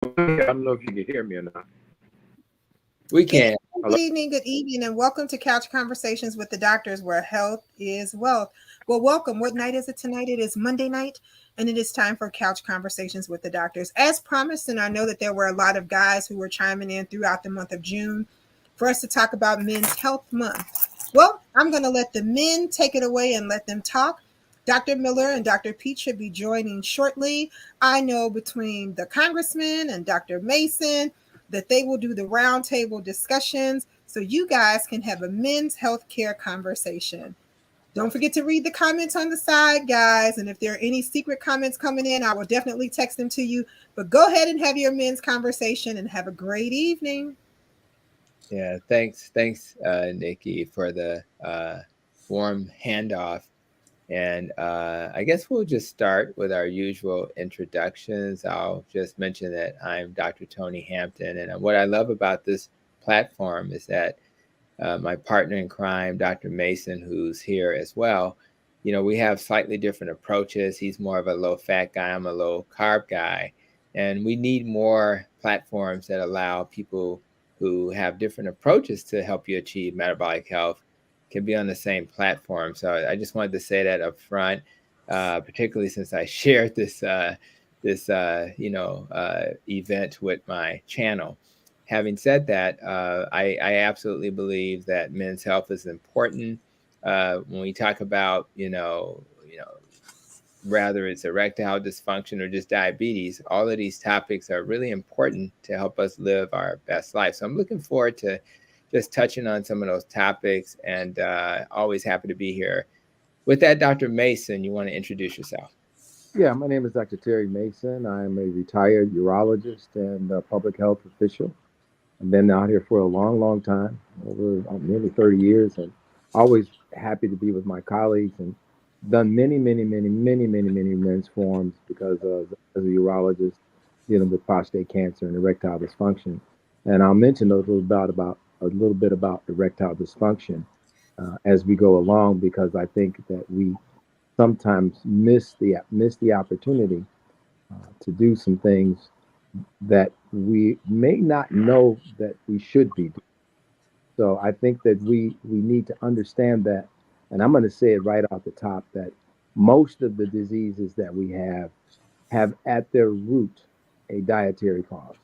I don't know if you can hear me or not. We Good can. Hello? good evening, and welcome to Couch Conversations with the Doctors, where health is wealth. Well, welcome. What night is it tonight? It is Monday night, and it is time for Couch Conversations with the Doctors. As promised, and I know that there were a lot of guys who were chiming in throughout the month of June for us to talk about Men's Health Month. Well, I'm going to let the men take it away and let them talk. Dr. Miller and Dr. Pete should be joining shortly. I know between the congressman and Dr. Mason that they will do the roundtable discussions so you guys can have a men's health care conversation. Don't forget to read the comments on the side, guys. And if there are any secret comments coming in, I will definitely text them to you. But go ahead and have your men's conversation and have a great evening. Yeah, thanks, Nikki, for the warm handoff. And I guess we'll just start with our usual introductions. I'll just mention that I'm Dr. Tony Hampton, and what I love about this platform is that my partner in crime, Dr. Mason, who's here as well, we have slightly different approaches. He's more of a low-fat guy. I'm a low-carb guy. And we need more platforms that allow people who have different approaches to help you achieve metabolic health can be on the same platform. So I just wanted to say that up front, particularly since I shared this event with my channel. Having said that, I absolutely believe that men's health is important. When we talk about, whether it's erectile dysfunction or just diabetes, all of these topics are really important to help us live our best life. So I'm looking forward to just touching on some of those topics, and always happy to be here. With that, Dr. Mason, you want to introduce yourself? Yeah, my name is Dr. Terry Mason. I am a retired urologist and public health official. I've been out here for a long, long time, over nearly 30 years, and always happy to be with my colleagues and done many men's forums because as a urologist dealing with prostate cancer and erectile dysfunction. And I'll mention a little bit about erectile dysfunction as we go along because I think that we sometimes miss the opportunity to do some things that we may not know that we should be doing. So I think that we need to understand that, and I'm going to say it right off the top that most of the diseases that we have at their root a dietary cause,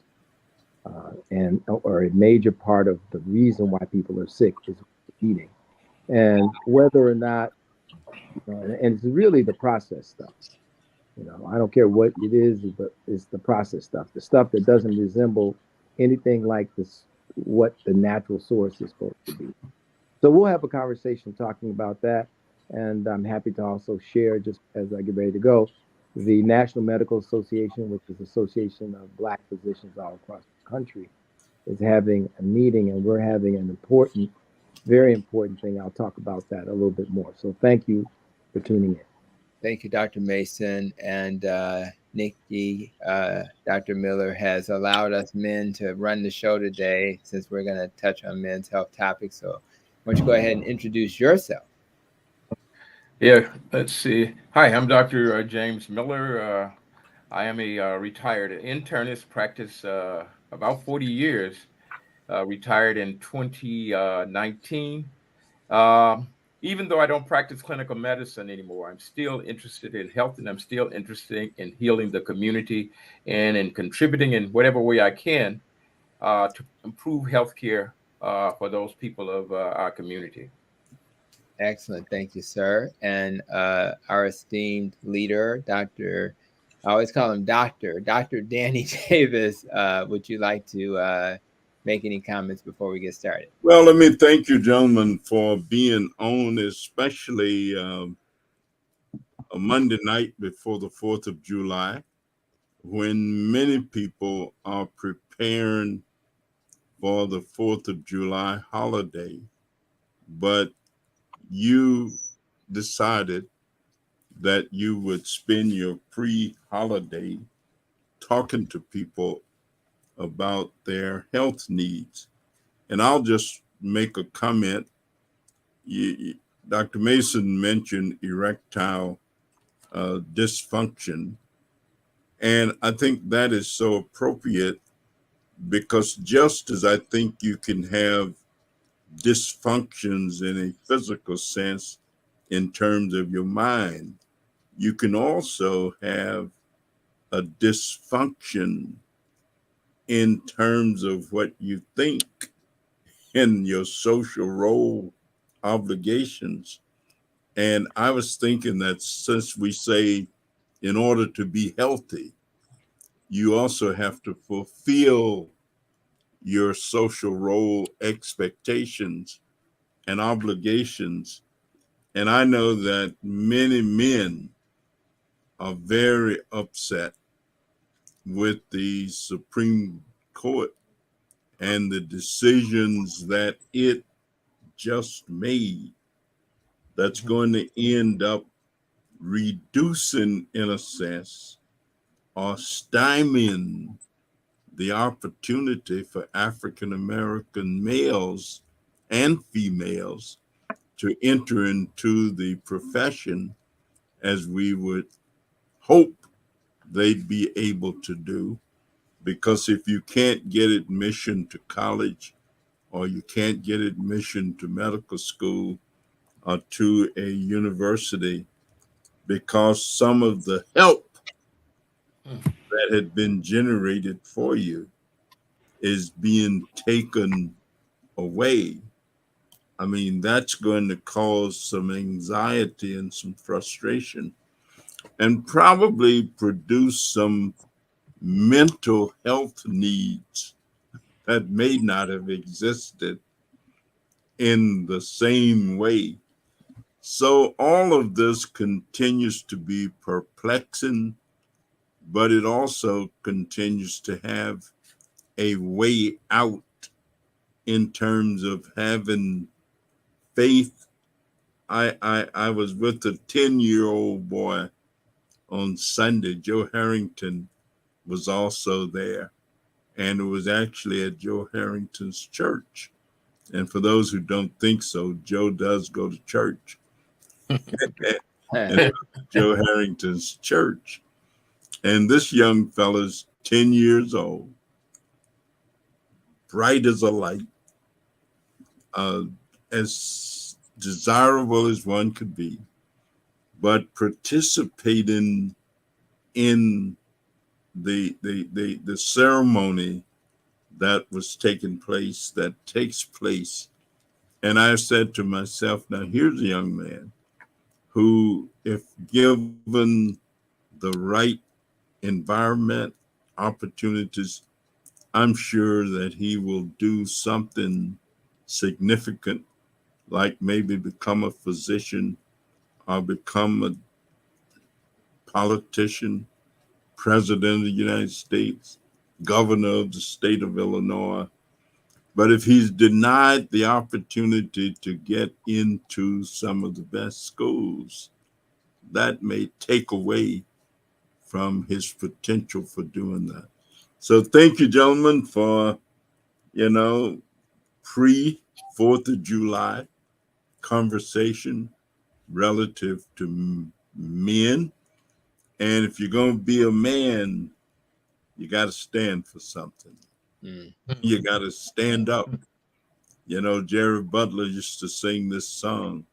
and or a major part of the reason why people are sick is eating, and whether or not, and it's really the process stuff. I don't care what it is, but it's the process stuff, the stuff that doesn't resemble anything like this, what the natural source is supposed to be. So we'll have a conversation talking about that. And I'm happy to also share, just as I get ready to go, the National Medical Association, which is the Association of Black Physicians all across the country, is having a meeting, and we're having an important, very important thing. I'll talk about that a little bit more. So thank you for tuning in. Thank you, Dr. Mason. And Nikki, Dr. Miller has allowed us men to run the show today since we're going to touch on men's health topics. So why don't you go ahead and introduce yourself? Yeah, let's see. Hi, I'm Dr. James Miller. I am a retired internist, practiced about 40 years, retired in 2019. Even though I don't practice clinical medicine anymore, I'm still interested in health, and I'm still interested in healing the community and in contributing in whatever way I can to improve healthcare for those people of our community. Excellent. Thank you, sir. And our esteemed leader, I always call him Dr. Danny Davis. Would you like to make any comments before we get started? Well, let me thank you, gentlemen, for being on, especially a Monday night before the 4th of July, when many people are preparing for the 4th of July holiday. But you decided that you would spend your pre-holiday talking to people about their health needs. And I'll just make a comment. Dr. Mason mentioned erectile dysfunction. And I think that is so appropriate because just as I think you can have dysfunctions in a physical sense in terms of your mind, you can also have a dysfunction in terms of what you think in your social role obligations. And I was thinking that since we say in order to be healthy, you also have to fulfill your social role expectations and obligations. And I know that many men are very upset with the Supreme Court and the decisions that it just made that's going to end up reducing, in a sense, or stymieing the opportunity for African American males and females to enter into the profession as we would hope they'd be able to do. Because if you can't get admission to college or you can't get admission to medical school or to a university because some of the help that had been generated for you is being taken away, I mean, that's going to cause some anxiety and some frustration and probably produce some mental health needs that may not have existed in the same way. So all of this continues to be perplexing, but it also continues to have a way out in terms of having faith. I was with a 10-year-old boy on Sunday. Joe Harrington was also there, and it was actually at Joe Harrington's church. And for those who don't think so, Joe does go to church. And it was Joe Harrington's church. And this young fella's 10 years old, bright as a light, as desirable as one could be, but participating in the ceremony that was taking place, that takes place. And I said to myself, now here's a young man who, if given the right environment, opportunities, I'm sure that he will do something significant, like maybe become a physician or become a politician, president of the United States, governor of the state of Illinois. But if he's denied the opportunity to get into some of the best schools, that may take away from his potential for doing that. So thank you, gentlemen, for, pre 4th of July conversation relative to men. And if you're going to be a man, you got to stand for something. You got to stand up. Jerry Butler used to sing this song.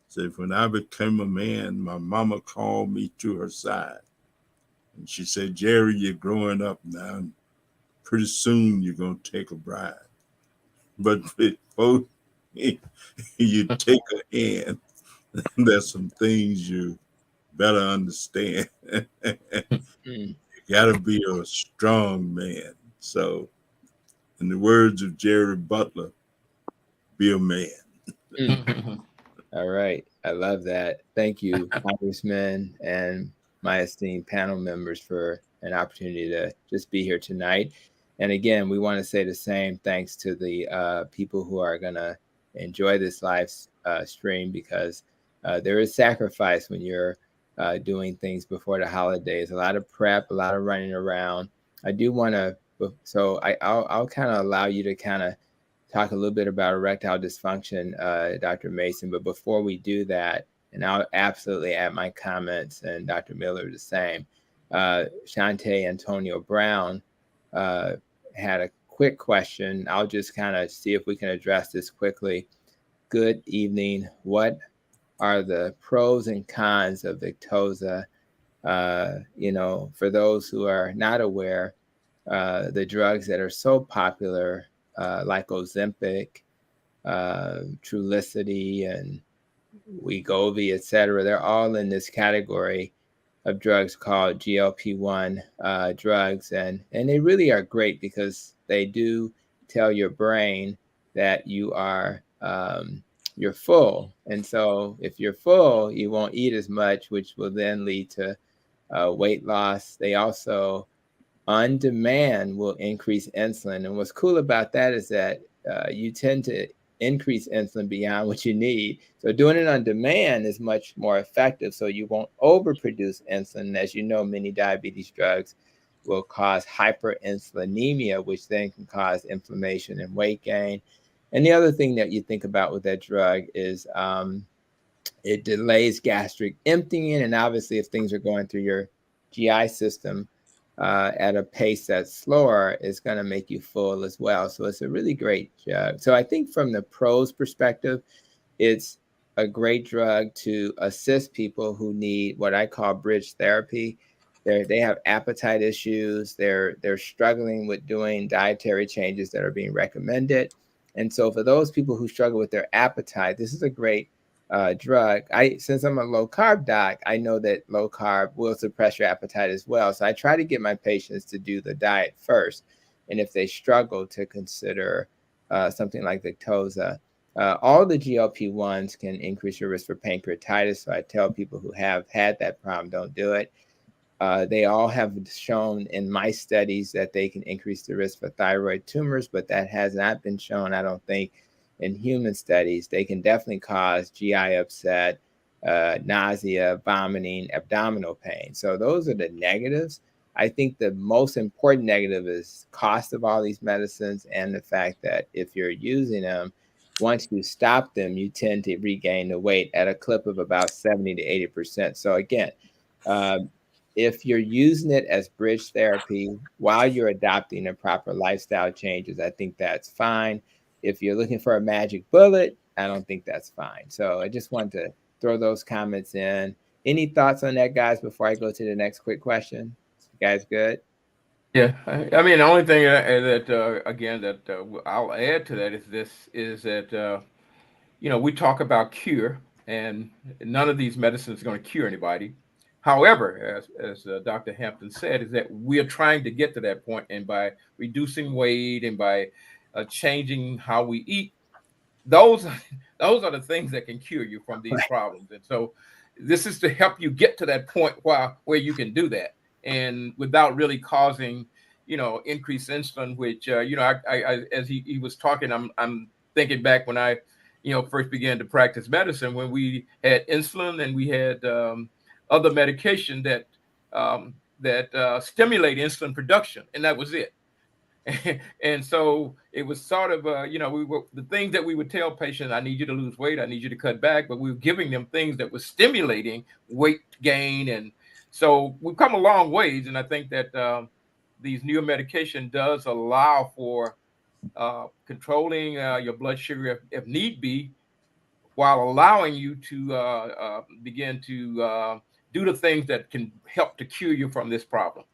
Said, when I became a man, my mama called me to her side. And she said, Jerry, you're growing up now. And pretty soon you're going to take a bride. But before you take a hand, there's some things you better understand. You got to be a strong man. So, in the words of Jerry Butler, be a man. All right. I love that. Thank you, Congressman, and my esteemed panel members for an opportunity to just be here tonight. And again, we want to say the same thanks to the people who are going to enjoy this live stream, because there is sacrifice when you're doing things before the holidays. A lot of prep, a lot of running around. I do want to, so I'll kind of allow you to kind of talk a little bit about erectile dysfunction, Dr. Mason. But before we do that, and I'll absolutely add my comments, and Dr. Miller the same, Shante Antonio Brown had a quick question. I'll just kind of see if we can address this quickly. Good evening. What are the pros and cons of Victoza? For those who are not aware, the drugs that are so popular, like Ozempic, Trulicity, and Wegovy, etc., they're all in this category of drugs called GLP-1 drugs, and they really are great because they do tell your brain that you're full, and so if you're full, you won't eat as much, which will then lead to weight loss. They also, on demand, will increase insulin, and what's cool about that is that you tend to increase insulin beyond what you need. So doing it on demand is much more effective, so you won't overproduce insulin. As you know, many diabetes drugs will cause hyperinsulinemia, which then can cause inflammation and weight gain. And the other thing that you think about with that drug is it delays gastric emptying, and obviously if things are going through your GI system at a pace that's slower, it's going to make you full as well. So it's a really great drug. So I think from the pros perspective, it's a great drug to assist people who need what I call bridge therapy. They have appetite issues. They're struggling with doing dietary changes that are being recommended. And so for those people who struggle with their appetite, this is a great drug. Since I'm a low carb doc, I know that low carb will suppress your appetite as well. So I try to get my patients to do the diet first, and if they struggle, to consider something like Victoza. All the GLP-1s can increase your risk for pancreatitis. So I tell people who have had that problem, don't do it. They all have shown in mice studies that they can increase the risk for thyroid tumors, but that has not been shown, I don't think, in human studies. They can definitely cause GI upset, nausea, vomiting, abdominal pain. So those are the negatives. I think the most important negative is cost of all these medicines, and the fact that if you're using them, once you stop them, you tend to regain the weight at a clip of about 70 to 80%. So again, if you're using it as bridge therapy while you're adopting the proper lifestyle changes, I think that's fine. If you're looking for a magic bullet, I don't think that's fine. So I just wanted to throw those comments in. Any thoughts on that, guys, before I go to the next quick question? You guys good? Yeah, I mean, the only thing that again that I'll add to that is that we talk about cure, and none of these medicines are going to cure anybody. However, as Dr. Hampton said, is that we are trying to get to that point, and by reducing weight and by changing how we eat, those are the things that can cure you from these problems. And so this is to help you get to that point where you can do that, and without really causing increased insulin, which I as he was talking, I'm thinking back when I first began to practice medicine, when we had insulin and we had other medication that stimulate insulin production, and that was it. And so it was sort of we were, the things that we would tell patients, I need you to lose weight, I need you to cut back, but we were giving them things that were stimulating weight gain. And so we've come a long ways, and I think that these newer medication does allow for controlling your blood sugar if need be, while allowing you to begin to do the things that can help to cure you from this problem.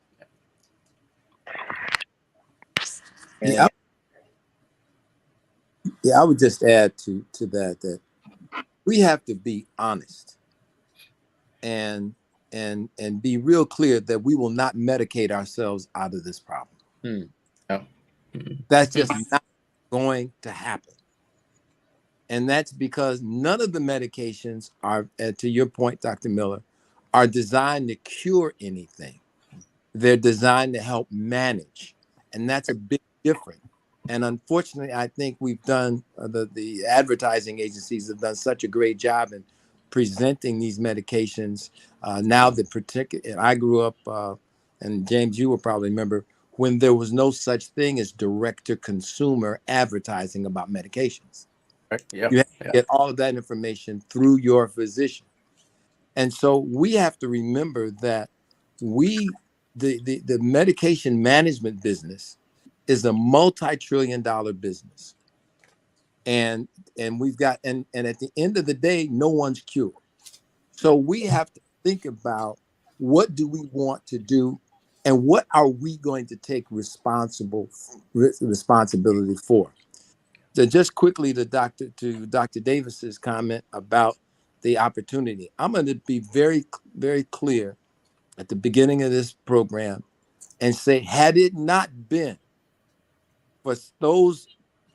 Yeah, I would just add to that we have to be honest and be real clear that we will not medicate ourselves out of this problem. That's just not going to happen. And that's because none of the medications are, to your point, Dr. Miller, are designed to cure anything. They're designed to help manage. And that's a big difference. And unfortunately, I think we've done, the advertising agencies have done such a great job in presenting these medications. Now that I grew up, and James, you will probably remember, when there was no such thing as direct-to-consumer advertising about medications. Yeah. You have to get all of that information through your physician. And so we have to remember that we the medication management business is a multi-trillion-dollar business, and we've got and at the end of the day, no one's cured. So we have to think about what do we want to do, and what are we going to take responsibility for. So just quickly to Dr. Davis's comment about the opportunity, I'm going to be very clear at the beginning of this program and say, had it not been for those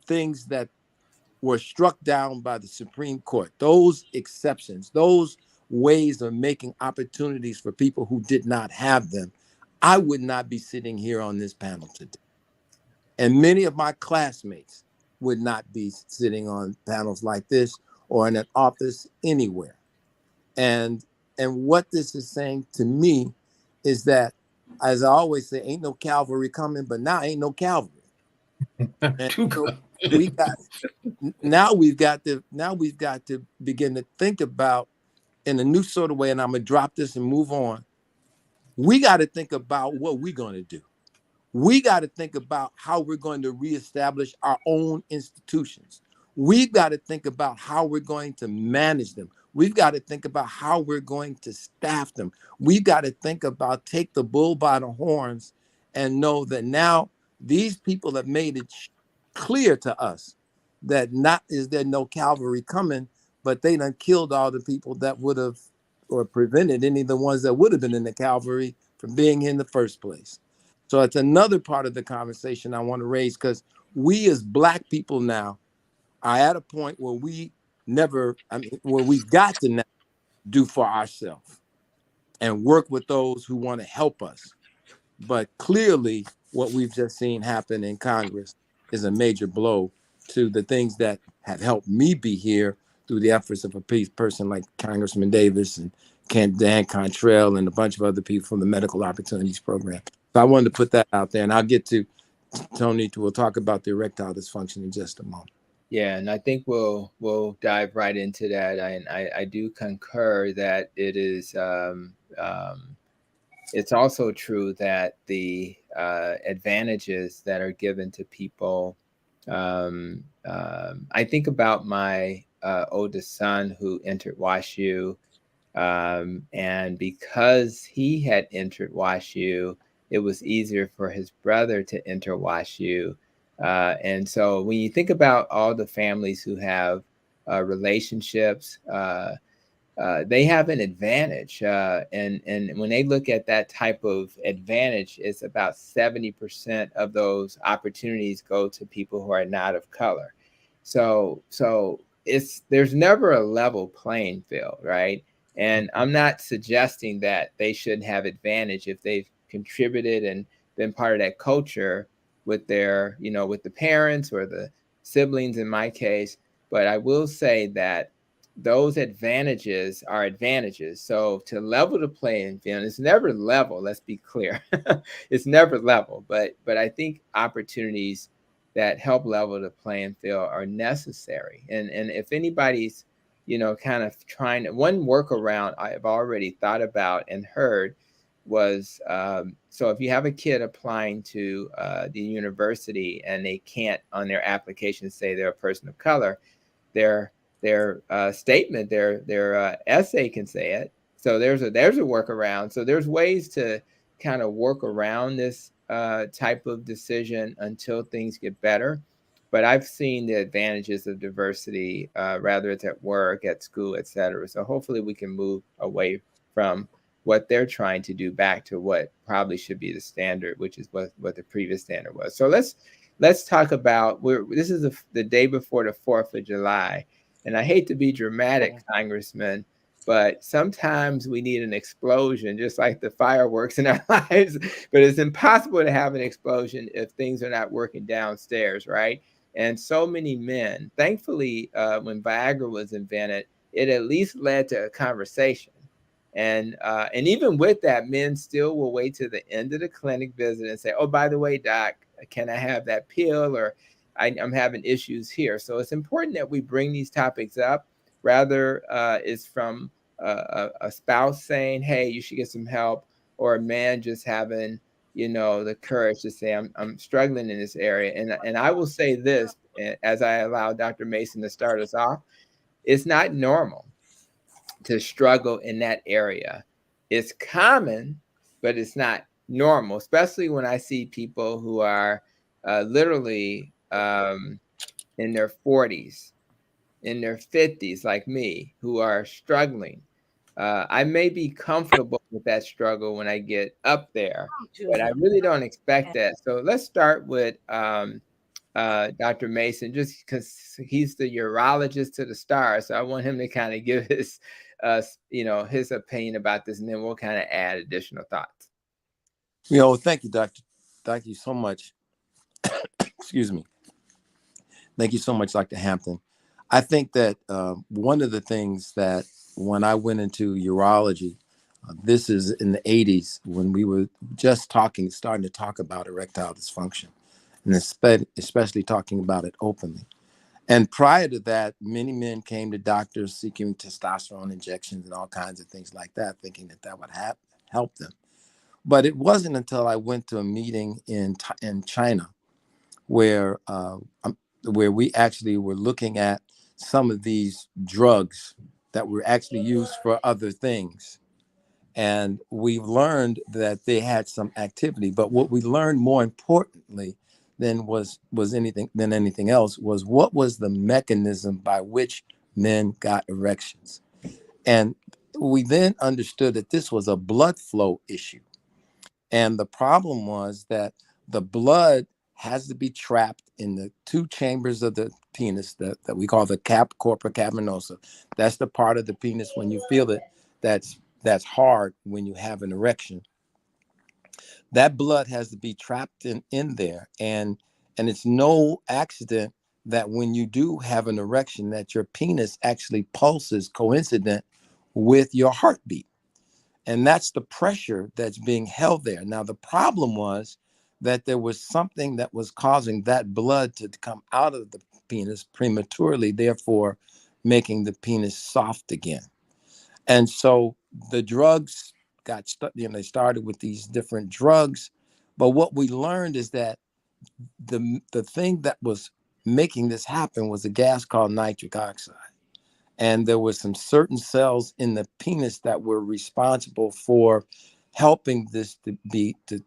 things that were struck down by the Supreme Court, those exceptions, those ways of making opportunities for people who did not have them, I would not be sitting here on this panel today. And many of my classmates would not be sitting on panels like this or in an office anywhere. And what this is saying to me is that, as I always say, ain't no cavalry coming, but now ain't no cavalry. And so we've got to begin to think about in a new sort of way, and I'm gonna drop this and move on. We got to think about what we're going to do. We got to think about how we're going to reestablish our own institutions. We've got to think about how we're going to manage them. We've got to think about how we're going to staff them. We've got to think about take the bull by the horns and know that now these people have made it clear to us that not is there no cavalry coming, but they done killed all the people that would have or prevented any of the ones that would have been in the cavalry from being here in the first place. So it's another part of the conversation I want to raise, because we as Black people now are at a point where where we've got to now do for ourselves and work with those who want to help us. But clearly, what we've just seen happen in Congress is a major blow to the things that have helped me be here through the efforts of a person like Congressman Davis and Dan Contrail and a bunch of other people from the Medical Opportunities Program. So I wanted to put that out there, and I'll get to Tony. We'll talk about the erectile dysfunction in just a moment. Yeah, and I think we'll dive right into that. I do concur that it is. It's also true that the advantages that are given to people. I think about my oldest son who entered WashU, and because he had entered WashU, it was easier for his brother to enter WashU. And so when you think about all the families who have relationships, they have an advantage. And when they look at that type of advantage, it's about 70% of those opportunities go to people who are not of color. So there's never a level playing field, right? And I'm not suggesting that they shouldn't have advantage if they've contributed and been part of that culture with their, with the parents or the siblings in my case. But I will say that those advantages are advantages. So to level the playing field, it's never level. Let's be clear. It's never level. But I think opportunities that help level the playing field are necessary. And if anybody's, kind of trying to, one workaround I've already thought about and heard was, so if you have a kid applying to the university and they can't on their application say they're a person of color, their statement, their essay can say it. So there's a workaround. So there's ways to kind of work around this type of decision until things get better. But I've seen the advantages of diversity, whether it's at work, at school, et cetera. So hopefully we can move away from what they're trying to do back to what probably should be the standard, which is what the previous standard was. So let's talk about, this is the day before the 4th of July. And I hate to be dramatic, Congressman, but sometimes we need an explosion, just like the fireworks in our lives. But it's impossible to have an explosion if things are not working downstairs, right? And so many men, thankfully, when Viagra was invented, it at least led to a conversation. And even with that, men still will wait to the end of the clinic visit and say, oh, by the way, doc, can I have that pill? Or I'm having issues here. So it's important that we bring these topics up. Rather, it's from a spouse saying, hey, you should get some help, or a man just having, the courage to say, I'm struggling in this area. And I will say this, as I allow Dr. Mason to start us off, it's not normal to struggle in that area. It's common, but it's not normal, especially when I see people who are literally in their 40s, in their 50s, like me, who are struggling. I may be comfortable with that struggle when I get up there, but I really don't expect that. So let's start with Dr. Mason, just because he's the urologist to the stars. So I want him to kind of give his, his opinion about this, and then we'll kind of add additional thoughts. Thank you, Doctor. Thank you so much. Excuse me. Thank you so much, Dr. Hampton. I think that one of the things that when I went into urology, this is in the 80s when we were just starting to talk about erectile dysfunction, and especially talking about it openly. And prior to that, many men came to doctors seeking testosterone injections and all kinds of things like that, thinking that that would help them. But it wasn't until I went to a meeting in China where we actually were looking at some of these drugs that were actually used for other things. And we learned that they had some activity. But what we learned more importantly than anything else was what was the mechanism by which men got erections. And we then understood that this was a blood flow issue. And the problem was that the blood has to be trapped in the two chambers of the penis that we call the corpora cavernosa. That's the part of the penis when you feel it that's hard when you have an erection. That blood has to be trapped in there. And it's no accident that when you do have an erection that your penis actually pulses coincident with your heartbeat. And that's the pressure that's being held there. Now, the problem was that there was something that was causing that blood to come out of the penis prematurely, therefore making the penis soft again. And so the drugs they started with these different drugs. But what we learned is that the thing that was making this happen was a gas called nitric oxide. And there were some certain cells in the penis that were responsible for helping this to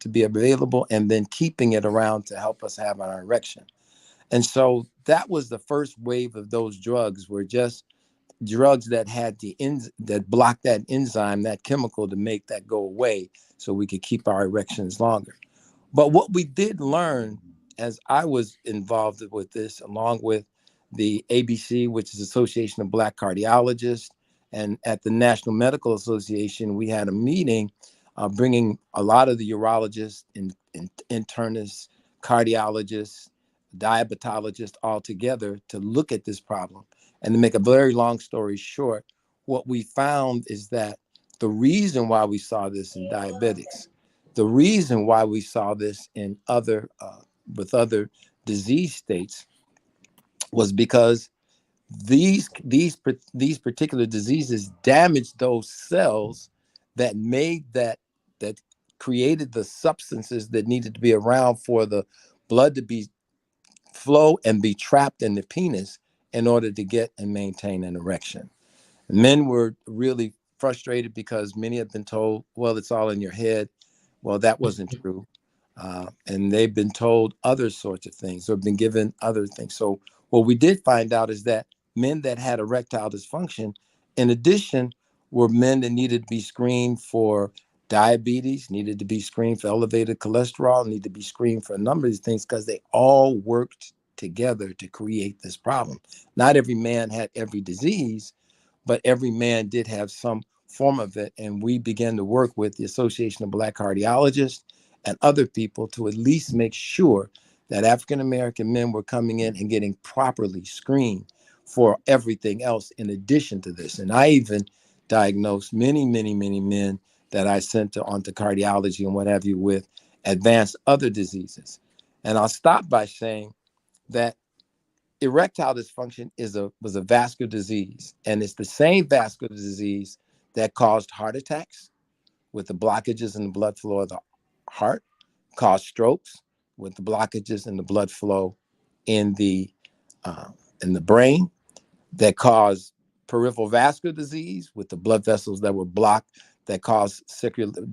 be available and then keeping it around to help us have an erection. And so that was the first wave of those drugs, were just drugs that had that blocked that enzyme, that chemical, to make that go away so we could keep our erections longer. But what we did learn as I was involved with this, along with the ABC, which is Association of Black Cardiologists, and at the National Medical Association, we had a meeting bringing a lot of the urologists and internists, cardiologists, diabetologists all together to look at this problem. And to make a very long story short, what we found is that the reason why we saw this in diabetics, the reason why we saw this in other disease states, was because these particular diseases damaged those cells that created the substances that needed to be around for the blood to flow and be trapped in the penis in order to get and maintain an erection. Men were really frustrated because many have been told, well, it's all in your head. Well, that wasn't true. And they've been told other sorts of things or been given other things. So what we did find out is that men that had erectile dysfunction, in addition, were men that needed to be screened for diabetes, needed to be screened for elevated cholesterol, needed to be screened for a number of these things because they all worked together to create this problem. Not every man had every disease, but every man did have some form of it. And we began to work with the Association of Black Cardiologists and other people to at least make sure that African-American men were coming in and getting properly screened for everything else in addition to this. And I even diagnosed many, many, many men that I sent onto cardiology and what have you with advanced other diseases. And I'll stop by saying that erectile dysfunction was a vascular disease, and it's the same vascular disease that caused heart attacks, with the blockages in the blood flow of the heart, cause strokes with the blockages in the blood flow in the brain, that cause peripheral vascular disease with the blood vessels that were blocked, that cause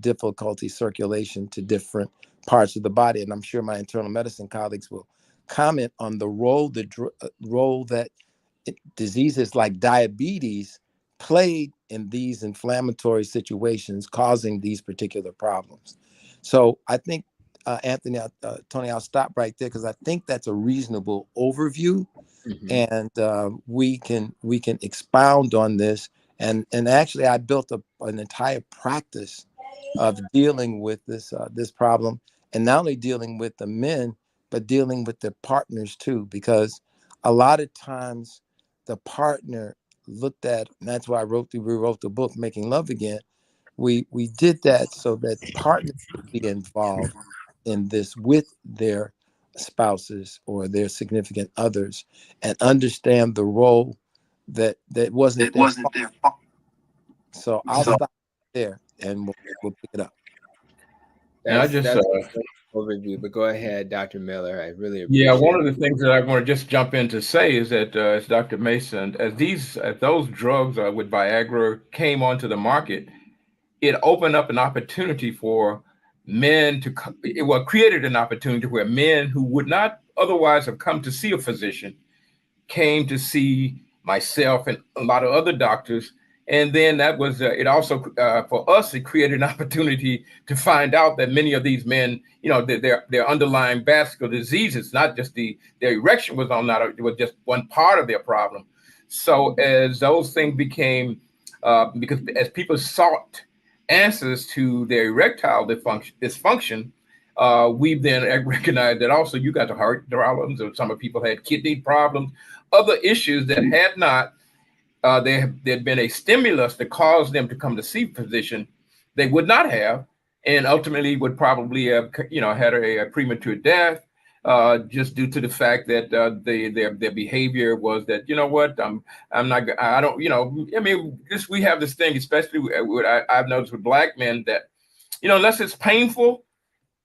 difficulty circulation to different parts of the body. And I'm sure my internal medicine colleagues will comment on the role that diseases like diabetes played in these inflammatory situations, causing these particular problems. So I think, Anthony, Tony, I'll stop right there because I think that's a reasonable overview, and we can expound on this. And actually, I built an entire practice of dealing with this problem, and not only dealing with the men, but dealing with the partners too, because a lot of times the partner looked at, and that's why we wrote the book Making Love Again. We did that so that partners would be involved in this with their spouses or their significant others, and understand the role that wasn't their fault. So I'll stop there, and we'll pick it up. That's a great overview, but go ahead, Dr. Miller. I really appreciate Yeah, one of the things that I want to just jump in to say is that, as Dr. Mason, as those drugs with Viagra came onto the market, it opened up an opportunity for men to, created an opportunity where men who would not otherwise have come to see a physician came to see myself and a lot of other doctors. And then that was, it also, for us, it created an opportunity to find out that many of these men, their underlying vascular diseases, not just their erection was it was just one part of their problem. So as those things became, because as people sought answers to their erectile dysfunction, we've then recognized that also you got the heart problems, or some of people had kidney problems, other issues that had not there'd been a stimulus that caused them to come to see a physician, they would not have, and ultimately would probably have, had a premature death, just due to the fact that their behavior was that, we have this thing, especially I've noticed with Black men, that, unless it's painful,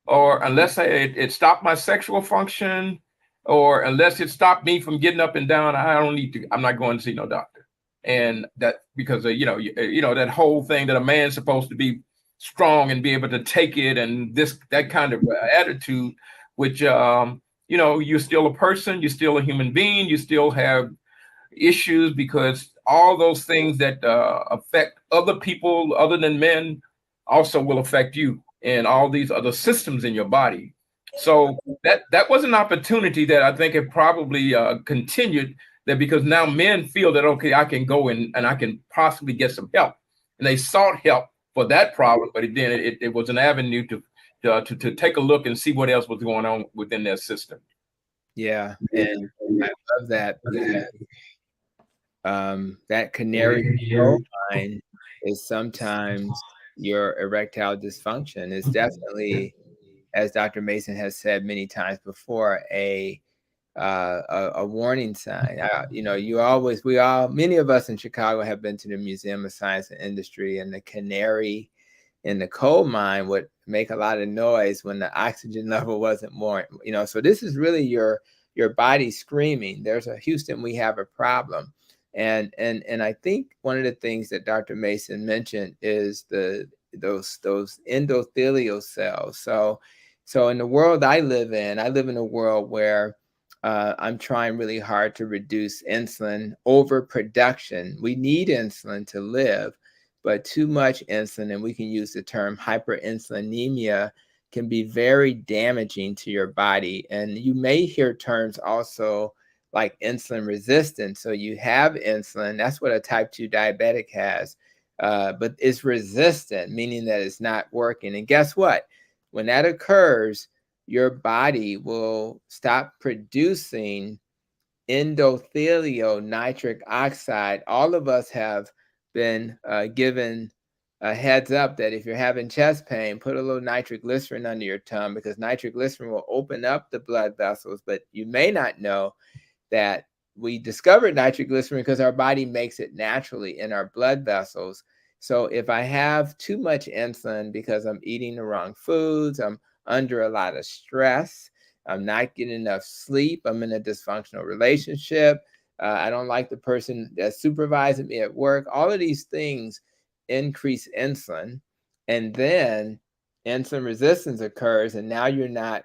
or unless it stopped my sexual function, or unless it stopped me from getting up and down, I'm not going to see no doctor. And that because that whole thing that a man's supposed to be strong and be able to take it, and that kind of attitude, which you're still a person, you're still a human being, you still have issues, because all those things that affect other people other than men also will affect you and all these other systems in your body. So that was an opportunity that I think it probably continued, that because now men feel that, okay, I can go and I can possibly get some help, and they sought help for that problem, but then it was an avenue to take a look and see what else was going on within their system. Yeah, and I love that. That canary in the coal mine is sometimes your erectile dysfunction. Is definitely, as Dr. Mason has said many times before, a warning sign. Many of us in Chicago have been to the Museum of Science and Industry, and the canary in the coal mine would make a lot of noise when the oxygen level wasn't more, so this is really your body screaming, there's a Houston, we have a problem. And I think one of the things that Dr. Mason mentioned is those endothelial cells. So in the world I live in a world where I'm trying really hard to reduce insulin overproduction. We need insulin to live, but too much insulin, and we can use the term hyperinsulinemia, can be very damaging to your body. And you may hear terms also like insulin resistance. So you have insulin, that's what a type 2 diabetic has, but it's resistant, meaning that it's not working. And guess what? When that occurs, your body will stop producing endothelial nitric oxide. All of us have been given a heads up that if you're having chest pain, put a little nitroglycerin under your tongue, because nitroglycerin will open up the blood vessels. But you may not know that we discovered nitroglycerin because our body makes it naturally in our blood vessels. So if I have too much insulin because I'm eating the wrong foods, I'm under a lot of stress, I'm not getting enough sleep, I'm in a dysfunctional relationship, I don't like the person that's supervising me at work, all of these things increase insulin. And then insulin resistance occurs, and now you're not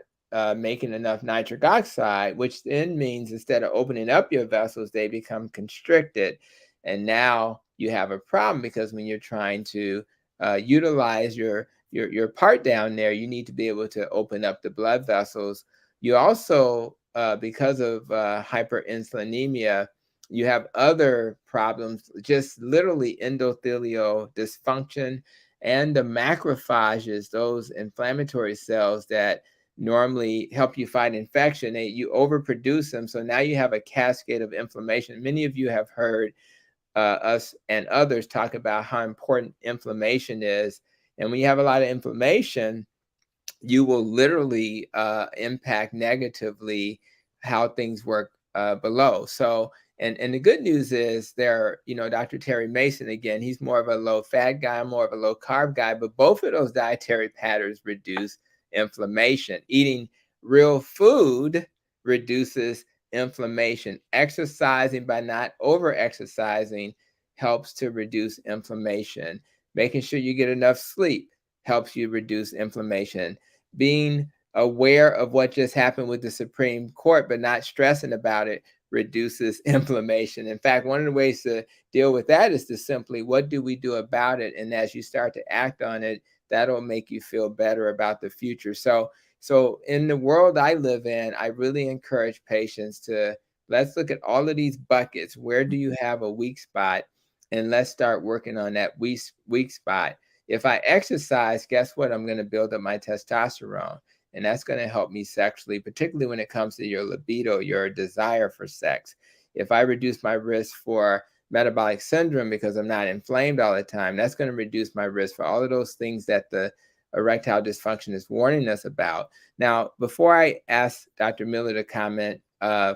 making enough nitric oxide, which then means instead of opening up your vessels, they become constricted. And now you have a problem, because when you're trying to utilize your part down there, you need to be able to open up the blood vessels. You also, because of hyperinsulinemia, you have other problems, just literally endothelial dysfunction, and the macrophages, those inflammatory cells that normally help you fight infection, you overproduce them. So now you have a cascade of inflammation. Many of you have heard us and others talk about how important inflammation is. And when you have a lot of inflammation, you will literally impact negatively how things work below. So, and the good news is Dr. Terry Mason, again, he's more of a low fat guy, more of a low carb guy, but both of those dietary patterns reduce inflammation. Eating real food reduces inflammation. Exercising by not over exercising helps to reduce inflammation. Making sure you get enough sleep helps you reduce inflammation. Being aware of what just happened with the Supreme Court, but not stressing about it, reduces inflammation. In fact, one of the ways to deal with that is to simply, what do we do about it? And as you start to act on it, that'll make you feel better about the future. So in the world I live in, I really encourage patients to, let's look at all of these buckets. Where do you have a weak spot? And let's start working on that weak spot. If I exercise, guess what? I'm going to build up my testosterone. And that's going to help me sexually, particularly when it comes to your libido, your desire for sex. If I reduce my risk for metabolic syndrome because I'm not inflamed all the time, that's going to reduce my risk for all of those things that the erectile dysfunction is warning us about. Now, before I ask Dr. Miller to comment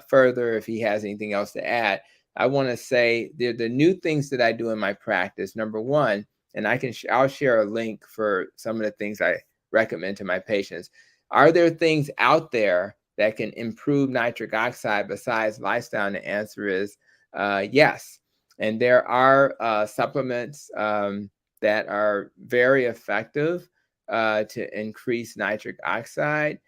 further, if he has anything else to add, I want to say the new things that I do in my practice. Number one, and I'll share a link for some of the things I recommend to my patients. Are there things out there that can improve nitric oxide besides lifestyle? And the answer is yes. And there are supplements that are very effective to increase nitric oxide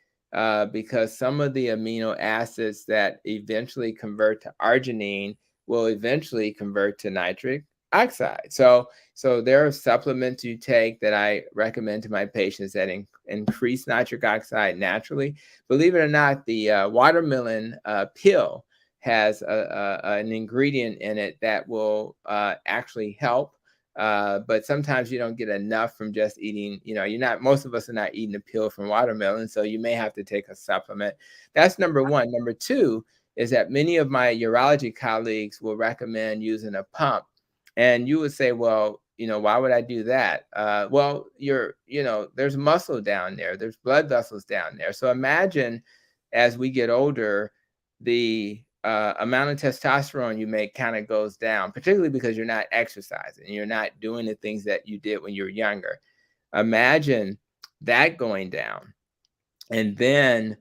because some of the amino acids that eventually convert to arginine will eventually convert to nitric oxide. So there are supplements you take that I recommend to my patients that increase nitric oxide naturally. Believe it or not, the watermelon pill has an ingredient in it that will actually help. But sometimes you don't get enough from just eating, most of us are not eating a pill from watermelon, so you may have to take a supplement. That's number one. Number two is that many of my urology colleagues will recommend using a pump. And you would say, well, why would I do that? Well, there's muscle down there. There's blood vessels down there. So imagine as we get older, the amount of testosterone you make kind of goes down, particularly because you're not exercising. You're not doing the things that you did when you were younger. Imagine that going down. And then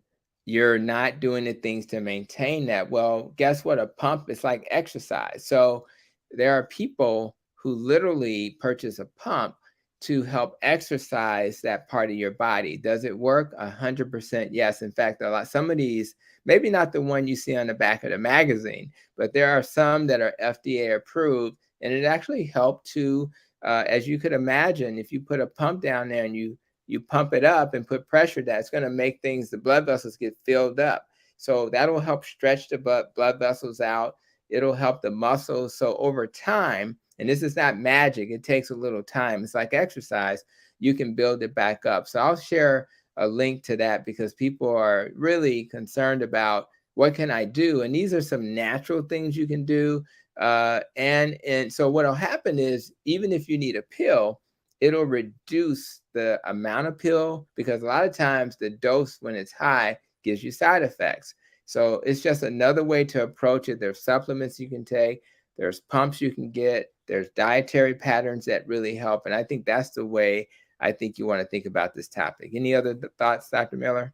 you're not doing the things to maintain that. Well, guess what? A pump is like exercise. So there are people who literally purchase a pump to help exercise that part of your body. Does it work? 100% yes. In fact, some of these, maybe not the one you see on the back of the magazine, but there are some that are FDA approved, and it actually helped to, as you could imagine, if you put a pump down there and you pump it up and put pressure down, it's going to make the blood vessels get filled up. So that'll help stretch the blood vessels out. It'll help the muscles. So over time, and this is not magic, it takes a little time. It's like exercise. You can build it back up. So I'll share a link to that because people are really concerned about what can I do? And these are some natural things you can do. And so what'll happen is, even if you need a pill, it'll reduce the amount of pill, because a lot of times the dose when it's high gives you side effects. So it's just another way to approach it. There's supplements you can take. There's pumps you can get. There's dietary patterns that really help. And I think that's the way I think you want to think about this topic. Any other thoughts, Dr. Miller?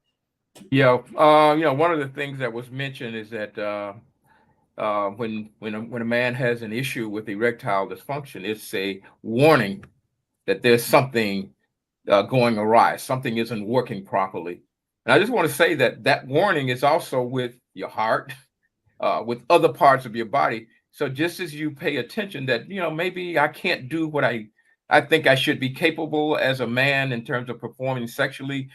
Yeah, one of the things that was mentioned is that when a man has an issue with erectile dysfunction, it's a warning that there's something going awry, something isn't working properly. And I just want to say that that warning is also with your heart, with other parts of your body. So just as you pay attention that, maybe I can't do what I think I should be capable as a man in terms of performing sexually,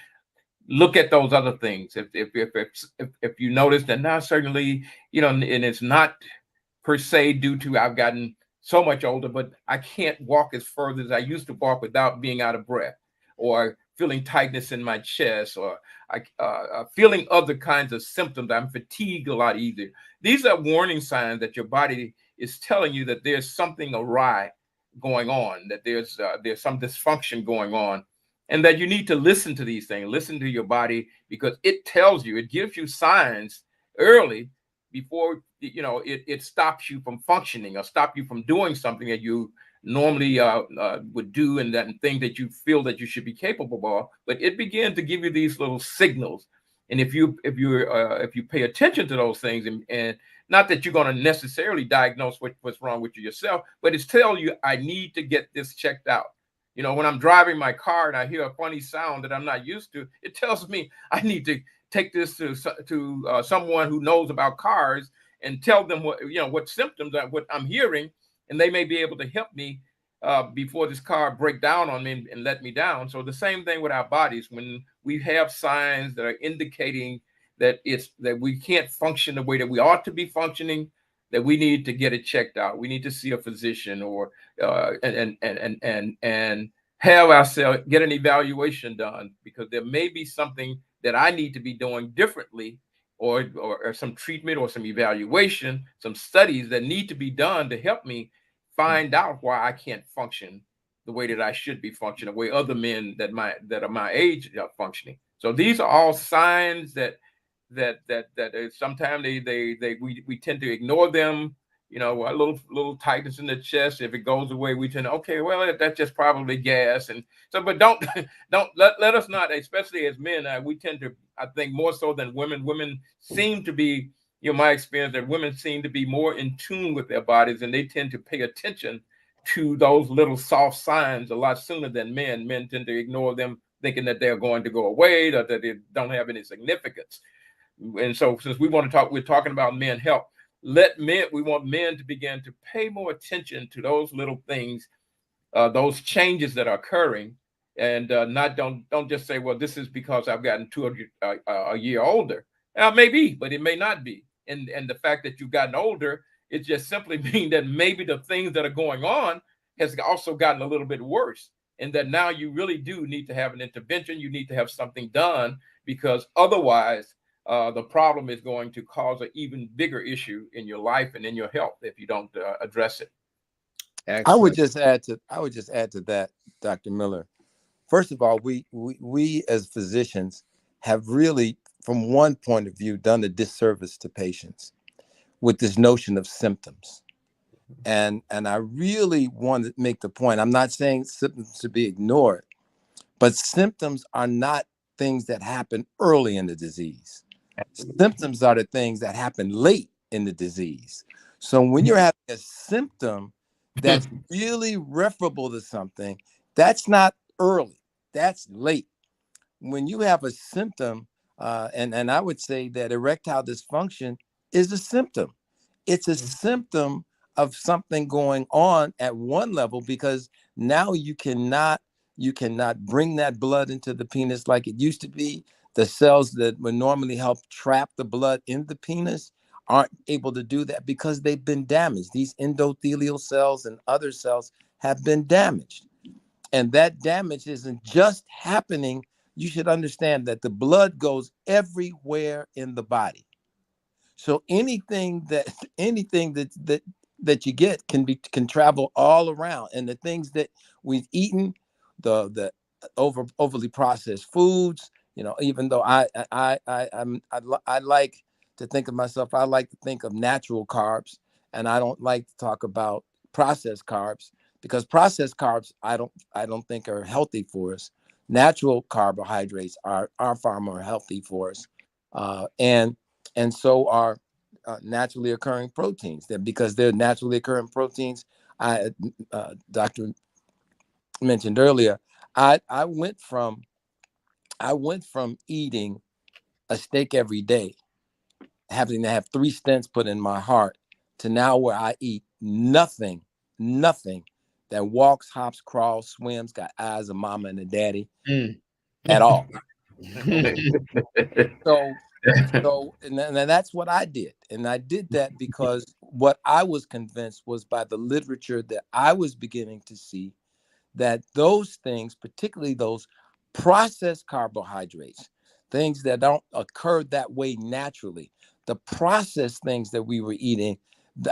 look at those other things. If you notice that now, certainly, and it's not per se due to I've gotten so much older, but I can't walk as further as I used to walk without being out of breath, or feeling tightness in my chest, or feeling other kinds of symptoms. I'm fatigued a lot easier. These are warning signs that your body is telling you that there's something awry going on, that there's some dysfunction going on, and that you need to listen to these things, listen to your body, because it tells you, it gives you signs early before it stops you from functioning or stop you from doing something that you normally would do, and that thing that you feel that you should be capable of. But it begins to give you these little signals, and if you pay attention to those things, and not that you're going to necessarily diagnose what's wrong with you yourself, but it's tell you, I need to get this checked out. When I'm driving my car and I hear a funny sound that I'm not used to, it tells me I need to take this to someone who knows about cars and tell them what symptoms what I'm hearing, and they may be able to help me before this car break down on me and let me down. So the same thing with our bodies. When we have signs that are indicating that we can't function the way that we ought to be functioning, that we need to get it checked out. We need to see a physician, or and have ourselves get an evaluation done, because there may be something that I need to be doing differently, or some treatment or some evaluation, some studies that need to be done to help me find out why I can't function the way that I should be functioning, the way other men that are my age are functioning. So these are all signs that sometimes we tend to ignore them. A little tightness in the chest. If it goes away, we tend to, okay, well, that's just probably gas. And so, but don't let us not, especially as men, we tend to, I think, more so than women. Women seem to be, my experience, that women seem to be more in tune with their bodies, and they tend to pay attention to those little soft signs a lot sooner than men. Men tend to ignore them, thinking that they're going to go away, or that they don't have any significance. And so, since we're talking about men health, we want men to begin to pay more attention to those little things, those changes that are occurring, and don't just say, well, this is because I've gotten a year older. Maybe, but it may not be. And the fact that you've gotten older, it just simply means that maybe the things that are going on has also gotten a little bit worse, and that now you really do need to have an intervention. You need to have something done, because otherwise the problem is going to cause an even bigger issue in your life and in your health if you don't address it. Excellent. I would just add to that, Dr. Miller. First of all, we as physicians have really, from one point of view, done a disservice to patients with this notion of symptoms. And I really want to make the point, I'm not saying symptoms to be ignored, but symptoms are not things that happen early in the disease. Symptoms are the things that happen late in the disease. So when you're having a symptom that's really referable to something, that's not early, that's late. When you have a symptom, and I would say that erectile dysfunction is a symptom. It's a symptom of something going on at one level, because now you cannot bring that blood into the penis like it used to be. The cells that would normally help trap the blood in the penis aren't able to do that because they've been damaged. These endothelial cells and other cells have been damaged. And that damage isn't just happening. You should understand that the blood goes everywhere in the body. So anything that you get can travel all around. And the things that we've eaten, the overly processed foods, even though I like to think of myself, I like to think of natural carbs. And I don't like to talk about processed carbs because processed carbs I don't think are healthy for us. Natural carbohydrates are far more healthy for us, and so are naturally occurring proteins. That because they're naturally occurring proteins, Doctor mentioned earlier, I I went from I went from eating a steak every day, having to have 3 stents put in my heart, to now where I eat nothing that walks, hops, crawls, swims, got eyes, a mama and a daddy Mm. at all. Okay. So and that's what I did. And I did that because what I was convinced was by the literature that I was beginning to see that those things, particularly those processed carbohydrates, things that don't occur that way naturally, the processed things that we were eating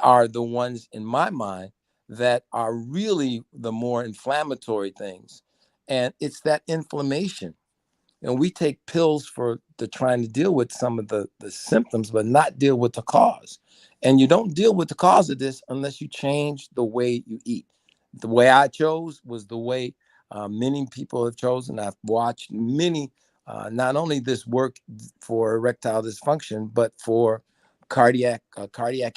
are the ones in my mind that are really the more inflammatory things. And it's that inflammation. And we take pills for the trying to deal with some of the symptoms, but not deal with the cause. And you don't deal with the cause of this unless you change the way you eat. The way I chose was the way many people have chosen. I've watched many, not only this work for erectile dysfunction, but for cardiac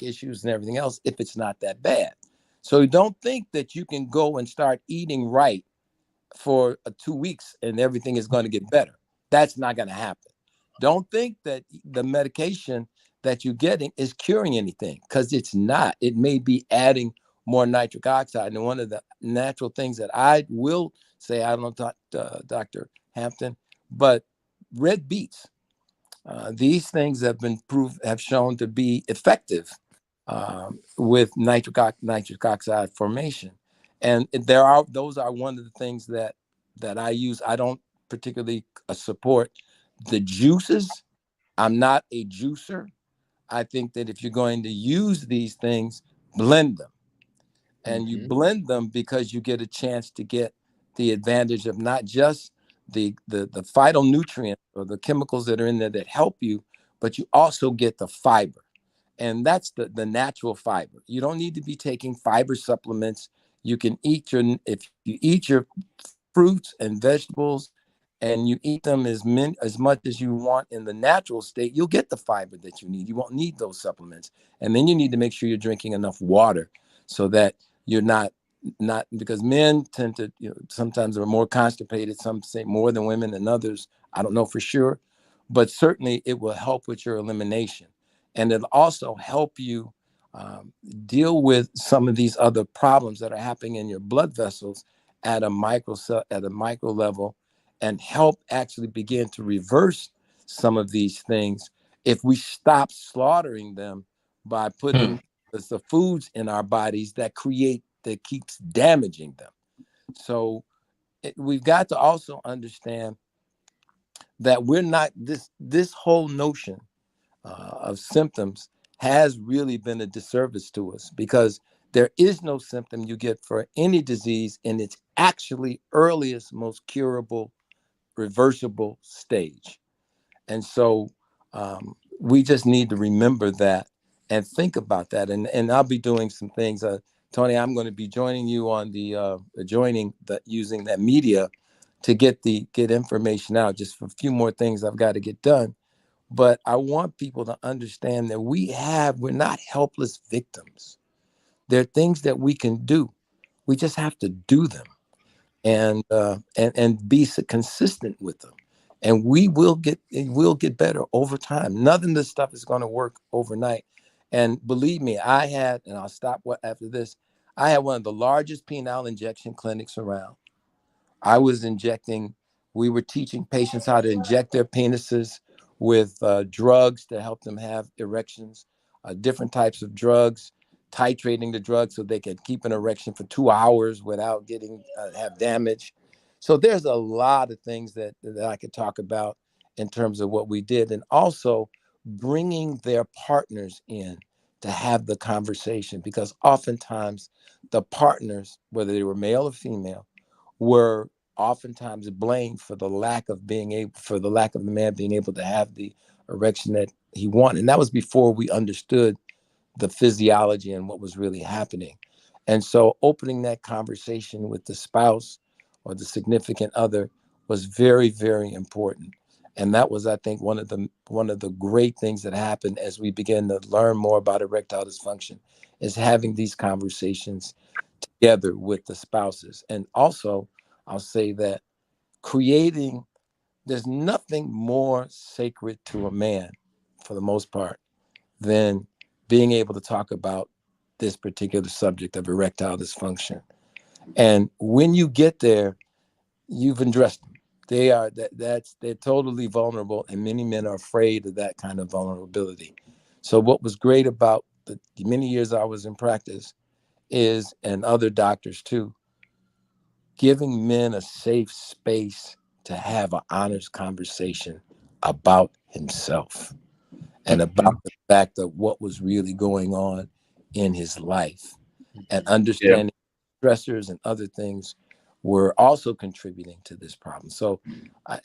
issues and everything else, if it's not that bad. So don't think that you can go and start eating right for 2 weeks and everything is going to get better. That's not going to happen. Don't think that the medication that you're getting is curing anything, because it's not. It may be adding more nitric oxide. And one of the natural things that I will say, I don't know, Dr. Hampton, but red beets, these things have shown to be effective with nitric oxide formation, and those are one of the things that I use. I don't particularly support the juices. I'm not a juicer. I think that if you're going to use these things, blend them, and you Mhm. blend them because you get a chance to get the advantage of not just the phytonutrients or the chemicals that are in there that help you, but you also get the fiber. And that's the natural fiber. You don't need to be taking fiber supplements. You can eat if you eat your fruits and vegetables and you eat them as much as you want in the natural state, you'll get the fiber that you need. You won't need those supplements. And then you need to make sure you're drinking enough water so that you're not because men tend to, sometimes are more constipated. Some say more than women and others. I don't know for sure, but certainly it will help with your elimination. And it'll also help you deal with some of these other problems that are happening in your blood vessels at a micro level, and help actually begin to reverse some of these things if we stop slaughtering them by putting the foods in our bodies that keeps damaging them. So we've got to also understand that we're not this whole notion of symptoms has really been a disservice to us, because there is no symptom you get for any disease in its actually earliest, most curable, reversible stage. And so we just need to remember that and think about that. And I'll be doing some things. Tony, I'm going to be joining you on using that media to get information out. Just for a few more things I've got to get done. But I want people to understand that we're not helpless victims. There are things that we can do. We just have to do them and be consistent with them. And we'll get better over time. None of this stuff is going to work overnight. And believe me, and I'll stop after this, I had one of the largest penile injection clinics around. We were teaching patients how to inject their penises with drugs to help them have erections, different types of drugs, titrating the drugs so they could keep an erection for 2 hours without have damage. So there's a lot of things that I could talk about in terms of what we did, and also bringing their partners in to have the conversation, because oftentimes the partners, whether they were male or female, were oftentimes blamed for the lack of the man being able to have the erection that he wanted. And that was before we understood the physiology and what was really happening. And so opening that conversation with the spouse or the significant other was very, very important. And that was, I think, one of the great things that happened as we began to learn more about erectile dysfunction, is having these conversations together with the spouses. And also, I'll say that there's nothing more sacred to a man, for the most part, than being able to talk about this particular subject of erectile dysfunction. And when you get there, you've addressed them. They're totally vulnerable, and many men are afraid of that kind of vulnerability. So what was great about the many years I was in practice is, and other doctors too, giving men a safe space to have an honest conversation about himself and about the fact of what was really going on in his life, and understanding stressors and other things were also contributing to this problem. So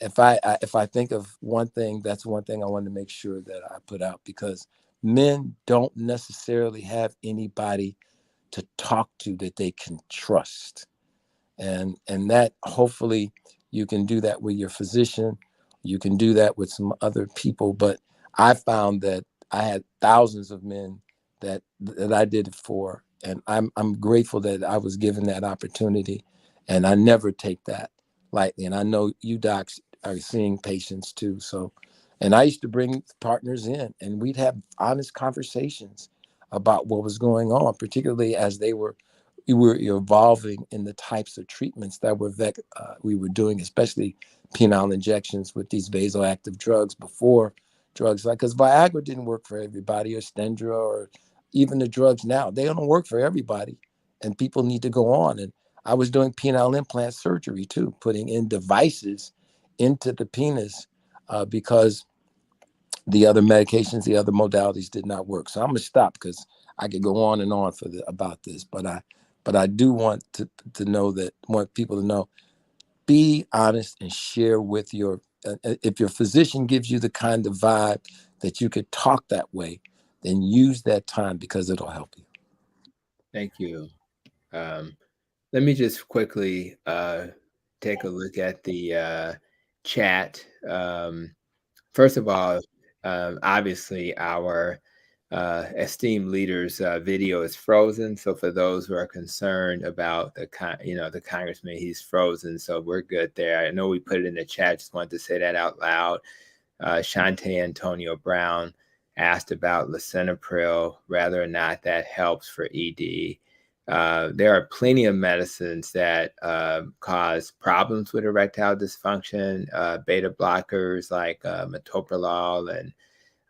if I think of one thing, that's one thing I wanted to make sure that I put out, because men don't necessarily have anybody to talk to that they can trust. And that, hopefully you can do that with your physician, you can do that with some other people. But I found that I had thousands of men that I did it for, and I'm grateful that I was given that opportunity, and I never take that lightly. And I know you docs are seeing patients too. So, and I used to bring partners in, and we'd have honest conversations about what was going on, particularly as we were evolving in the types of treatments that we were doing, especially penile injections with these vasoactive drugs before drugs like, because Viagra didn't work for everybody, or Stendra, or even the drugs now, they don't work for everybody, and people need to go on. And I was doing penile implant surgery too, putting in devices into the penis because the other medications, the other modalities did not work. So I'm gonna stop, because I could go on and on about this, but I do want want people to know, be honest and share with if your physician gives you the kind of vibe that you could talk that way, then use that time, because it'll help you. Thank you. Let me just quickly take a look at the chat. First of all, obviously our esteemed leader's video is frozen. So for those who are concerned about the congressman, he's frozen. So we're good there. I know we put it in the chat. Just wanted to say that out loud. Shante Antonio Brown asked about lisinopril, whether or not that helps for ED. There are plenty of medicines that cause problems with erectile dysfunction, beta blockers like metoprolol and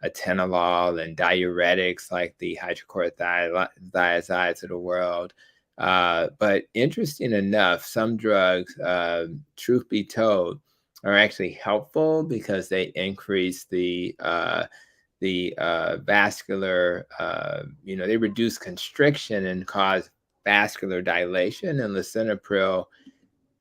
atenolol, and diuretics like the hydrochlorothiazides of the world. But interesting enough, some drugs, truth be told, are actually helpful because they increase the vascular, they reduce constriction and cause vascular dilation, and lisinopril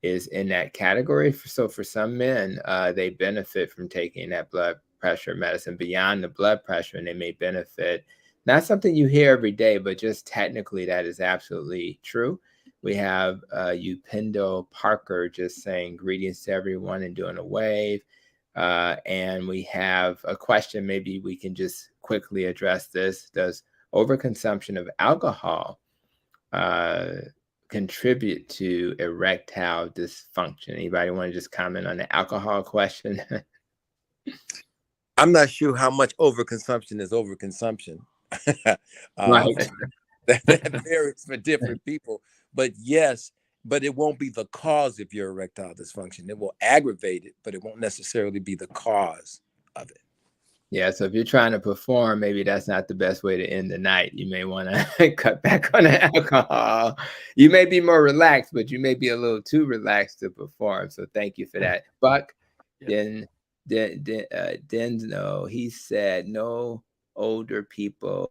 is in that category. So for some men, they benefit from taking that blood pressure medicine beyond the blood pressure, and they may benefit. Not something you hear every day, but just technically that is absolutely true. We have Upendo Parker just saying greetings to everyone and doing a wave. And we have a question, maybe we can just quickly address this. Does overconsumption of alcohol contribute to erectile dysfunction? Anybody want to just comment on the alcohol question? I'm not sure how much overconsumption is overconsumption. Right. That varies for different people. But yes, but it won't be the cause of your erectile dysfunction. It will aggravate it, but it won't necessarily be the cause of it. Yeah, so if you're trying to perform, maybe that's not the best way to end the night. You may want to cut back on the alcohol. You may be more relaxed, but you may be a little too relaxed to perform. So thank you for that. Buck, Denzo, he said no older people.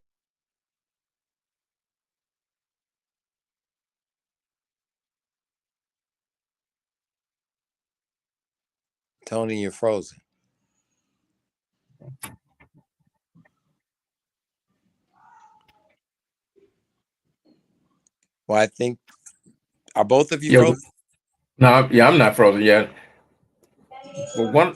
Tony, you're frozen. Well, I think, are both of you Yeah. frozen? No, yeah, I'm not frozen yet. Well,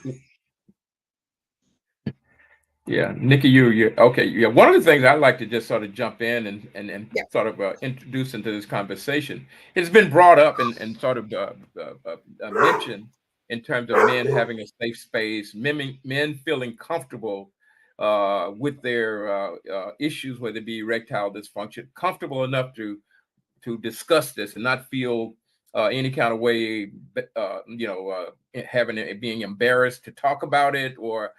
yeah, Nikki, you okay? Yeah, one of the things I like to just sort of jump in and Yeah. sort of introduce into this conversation. It's been brought up and sort of mentioned in terms of men having a safe space, men feeling comfortable with their issues, whether it be erectile dysfunction, comfortable enough to discuss this and not feel any kind of way, having it, being embarrassed to talk about it, or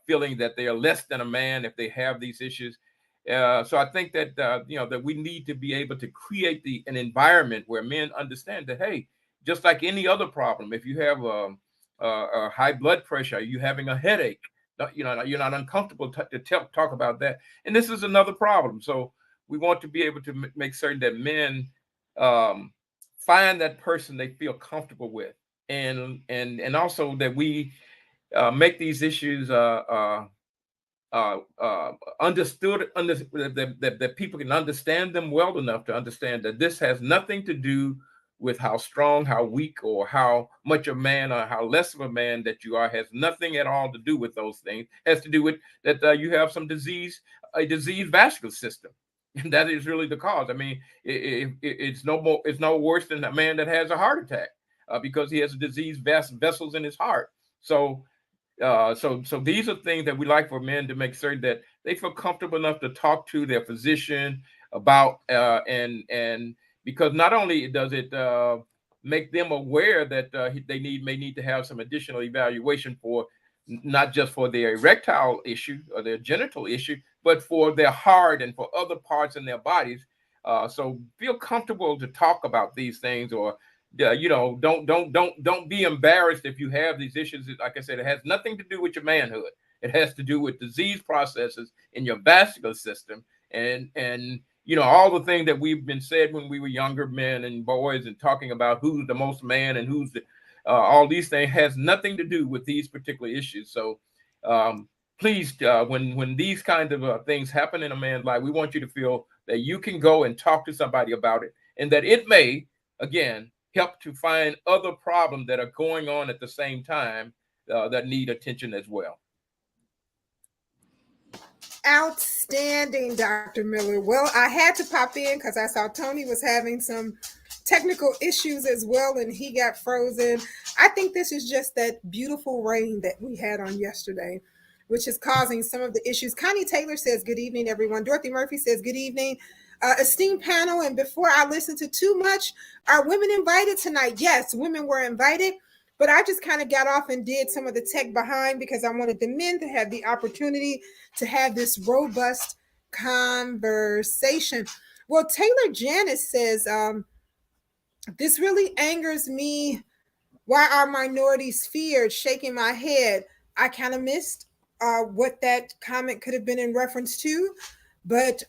feeling that they are less than a man if they have these issues. So I think that that we need to be able to create an environment where men understand that, hey, just like any other problem, if you have a high blood pressure, you having a headache, you're not uncomfortable to talk about that, and this is another problem. So we want to be able to make certain that men um, find that person they feel comfortable with, and also that we make these issues understood, that people can understand them well enough to understand that this has nothing to do with how strong, how weak, or how much a man or how less of a man that you are. Has nothing at all to do with those things. It has to do with that you have some disease, a diseased vascular system. And that is really the cause. I mean, it's no more, it's no worse than a man that has a heart attack because he has diseased vessels in his heart. So these are things that we like for men to make certain that they feel comfortable enough to talk to their physician about, and because not only does it make them aware that they may need to have some additional evaluation for not just for their erectile issue or their genital issue, but for their heart and for other parts in their bodies. So feel comfortable to talk about these things, or don't be embarrassed if you have these issues. Like I said, it has nothing to do with your manhood. It has to do with disease processes in your vascular system, and all the things that we've been said when we were younger men and boys, and talking about who's the most man and who's the all these things has nothing to do with these particular issues. So please, when these kinds of things happen in a man's life, we want you to feel that you can go and talk to somebody about it, and that it may, again, help to find other problems that are going on at the same time that need attention as well. Outstanding, Dr. Miller. Well, I had to pop in because I saw Tony was having some technical issues as well, and he got frozen. I think this is just that beautiful rain that we had on yesterday, which is causing some of the issues. Connie Taylor says, "Good evening, everyone." Dorothy Murphy says, "Good evening, esteemed panel." And before I listen to too much, are women invited tonight? Yes, women were invited. But I just kind of got off and did some of the tech behind because I wanted the men to have the opportunity to have this robust conversation. Well, Taylor Janice says, this really angers me. Why are minorities feared? Shaking my head. I kind of missed what that comment could have been in reference to. But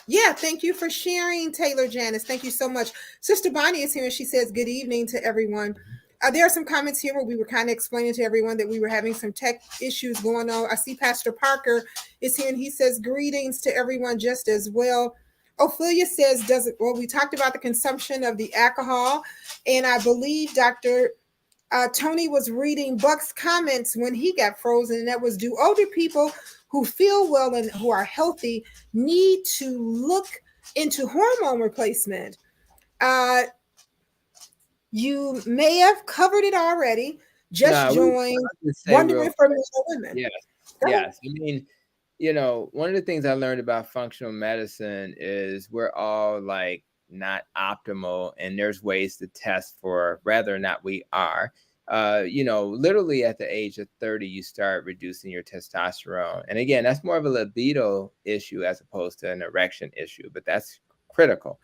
yeah, thank you for sharing, Taylor Janice. Thank you so much. Sister Bonnie is here and she says, good evening to everyone. There are some comments here where we were kind of explaining to everyone that we were having some tech issues going on. I see Pastor Parker is here and he says, greetings to everyone just as well. Ophelia says, does it, well, we talked about the consumption of the alcohol, and I believe Dr. Tony was reading Buck's comments when he got frozen, and that was, do older people who feel well and who are healthy need to look into hormone replacement? You may have covered it already. Just No, joined, just say real wondering for men or women. yes, yes. I mean, one of the things I learned about functional medicine is we're all like not optimal, and there's ways to test for whether or not we are. Literally at the age of 30, you start reducing your testosterone. And again, that's more of a libido issue as opposed to an erection issue, but that's critical.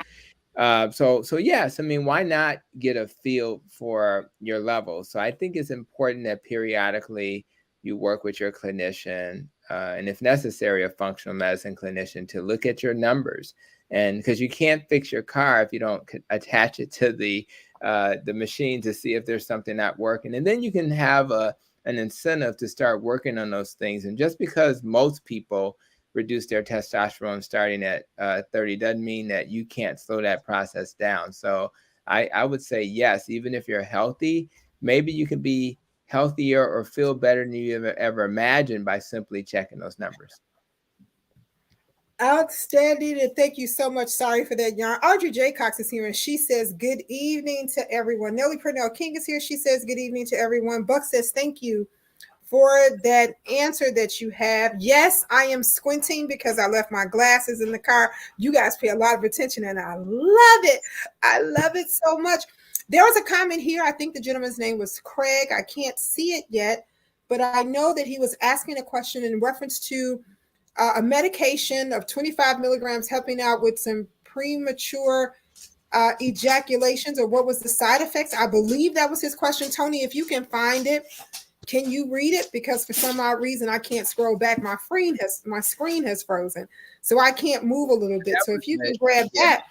So yes, I mean, why not get a feel for your level? So I think it's important that periodically you work with your clinician, and if necessary, a functional medicine clinician, to look at your numbers. And because you can't fix your car if you don't attach it to the machine to see if there's something not working. And then you can have an incentive to start working on those things. And just because most people reduce their testosterone starting at 30 doesn't mean that you can't slow that process down. So I would say yes, even if you're healthy, maybe you can be healthier or feel better than you ever imagined by simply checking those numbers. Outstanding, and thank you so much. Sorry for that, yarn. Audrey J. Cox is here, and she says, good evening to everyone. Nellie Purnell King is here. She says, good evening to everyone. Buck says, thank you for that answer that you have. Yes, I am squinting because I left my glasses in the car. You guys pay a lot of attention, and I love it. I love it so much. There was a comment here. I think the gentleman's name was Craig. I can't see it yet, but I know that he was asking a question in reference to a medication of 25 milligrams helping out with some premature ejaculations, or what was the side effects? I believe that was his question. Tony, if you can find it, can you read it? Because for some odd reason, I can't scroll back. My screen has frozen, so I can't move a little bit. So if you can grab that.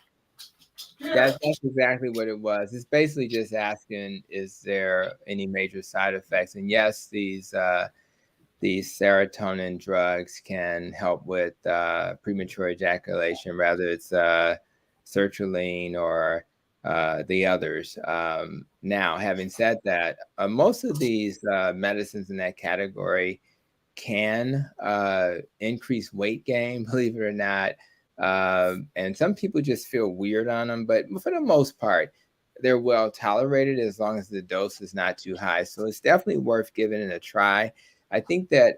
That's exactly what it was. It's basically just asking, is there any major side effects? And yes, these serotonin drugs can help with premature ejaculation, whether it's sertraline or the others. Now, having said that, most of these medicines in that category can increase weight gain, believe it or not. And some people just feel weird on them, but for the most part, they're well tolerated as long as the dose is not too high. So it's definitely worth giving it a try. I think that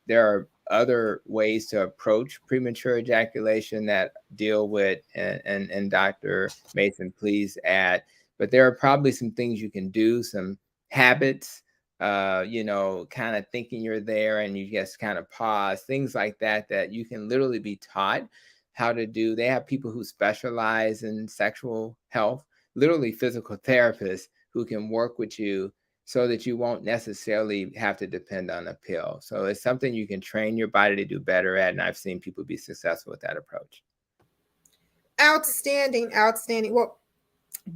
there are other ways to approach premature ejaculation that deal with, and Dr. Mason, please add, but there are probably some things you can do, some habits, kind of thinking you're there and you just kind of pause, things like that, that you can literally be taught how to do. They have people who specialize in sexual health, literally physical therapists who can work with you so that you won't necessarily have to depend on a pill. So it's something you can train your body to do better at. And I've seen people be successful with that approach. Outstanding, outstanding. Well,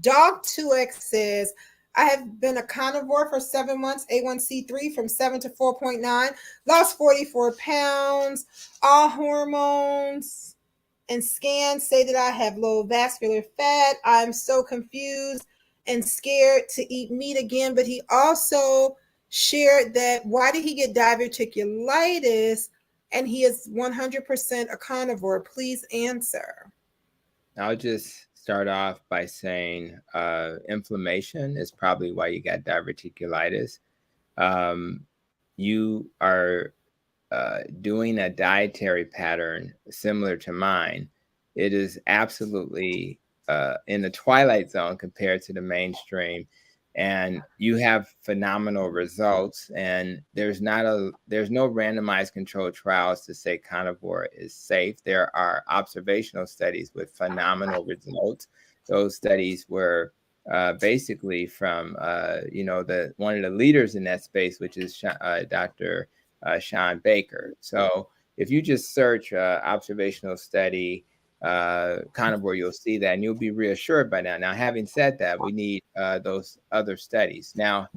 Dog2X says, I have been a carnivore for 7 months, A1C3 from 7 to 4.9, lost 44 pounds, all hormones and scans say that I have low vascular fat. I'm so confused and scared to eat meat again. But he also shared that, why did he get diverticulitis? And he is 100% a carnivore. Please answer. I'll just start off by saying inflammation is probably why you got diverticulitis. You are doing a dietary pattern similar to mine. It is absolutely in the twilight zone compared to the mainstream, and you have phenomenal results. And there's no randomized controlled trials to say carnivore is safe. There are observational studies with phenomenal results. Those studies were basically from one of the leaders in that space, which is Dr. Sean Baker. So if you just search observational study carnivore, you'll see that, and you'll be reassured by that. Now, having said that, we need those other studies. Now,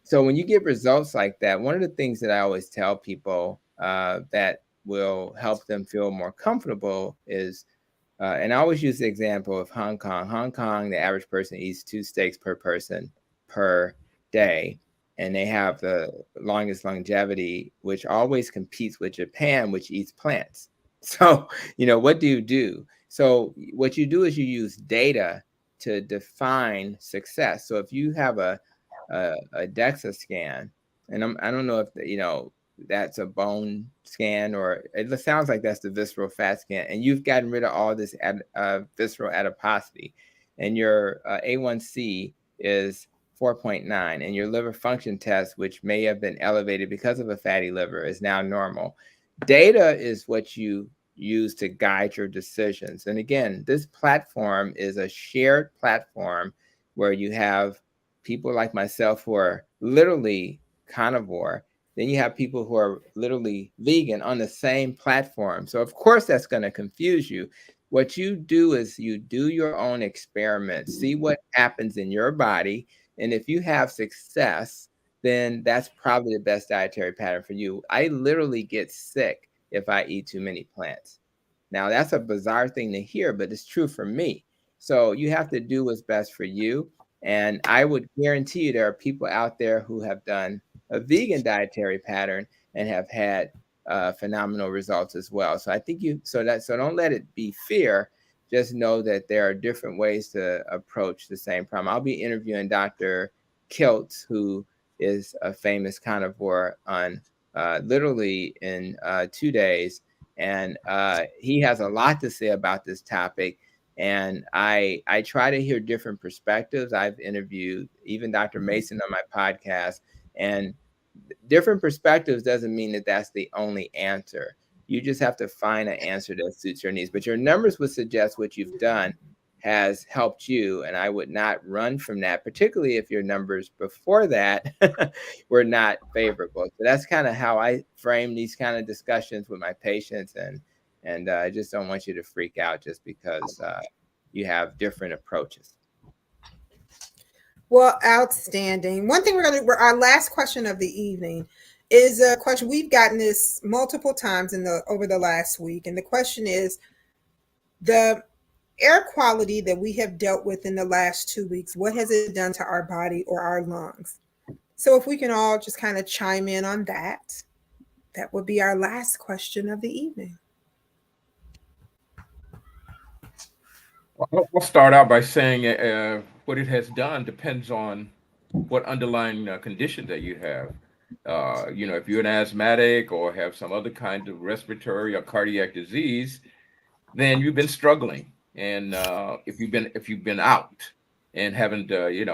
so when you get results like that, one of the things that I always tell people that will help them feel more comfortable is, and I always use the example of Hong Kong. Hong Kong, the average person eats 2 steaks per person per day, and they have the longest longevity, which always competes with Japan, which eats plants. So, what do you do? So what you do is you use data to define success. So if you have a DEXA scan, and I don't know if, that's a bone scan, or it sounds like that's the visceral fat scan, and you've gotten rid of all this visceral adiposity, and your A1C is 4.9, and your liver function test, which may have been elevated because of a fatty liver, is now normal. Data is what you use to guide your decisions. And again, this platform is a shared platform where you have people like myself who are literally carnivore. Then you have people who are literally vegan on the same platform. So of course that's going to confuse you. What you do is you do your own experiments, see what happens in your body. And if you have success, then that's probably the best dietary pattern for you. I literally get sick if I eat too many plants. Now, that's a bizarre thing to hear, but it's true for me. So you have to do what's best for you. And I would guarantee you there are people out there who have done a vegan dietary pattern and have had phenomenal results as well. So I think so don't let it be fear. Just know that there are different ways to approach the same problem. I'll be interviewing Dr. Kiltz, who is a famous carnivore, on literally in 2 days. And he has a lot to say about this topic. And I try to hear different perspectives. I've interviewed even Dr. Mason on my podcast, and different perspectives doesn't mean that that's the only answer. You just have to find an answer that suits your needs. But your numbers would suggest what you've done has helped you, and I would not run from that, particularly if your numbers before that were not favorable. So that's kind of how I frame these kind of discussions with my patients, and I just don't want you to freak out just because you have different approaches. Well, outstanding. One thing our last question of the evening is a question we've gotten this multiple times over the last week, and the question is the air quality that we have dealt with in the last 2 weeks. What has it done to our body or our lungs? So if we can all just kind of chime in on that, that would be our last question of the evening. I'll start out by saying what it has done depends on what underlying condition that you have. If you're an asthmatic or have some other kind of respiratory or cardiac disease, then you've been struggling. And if you've been out and haven't, and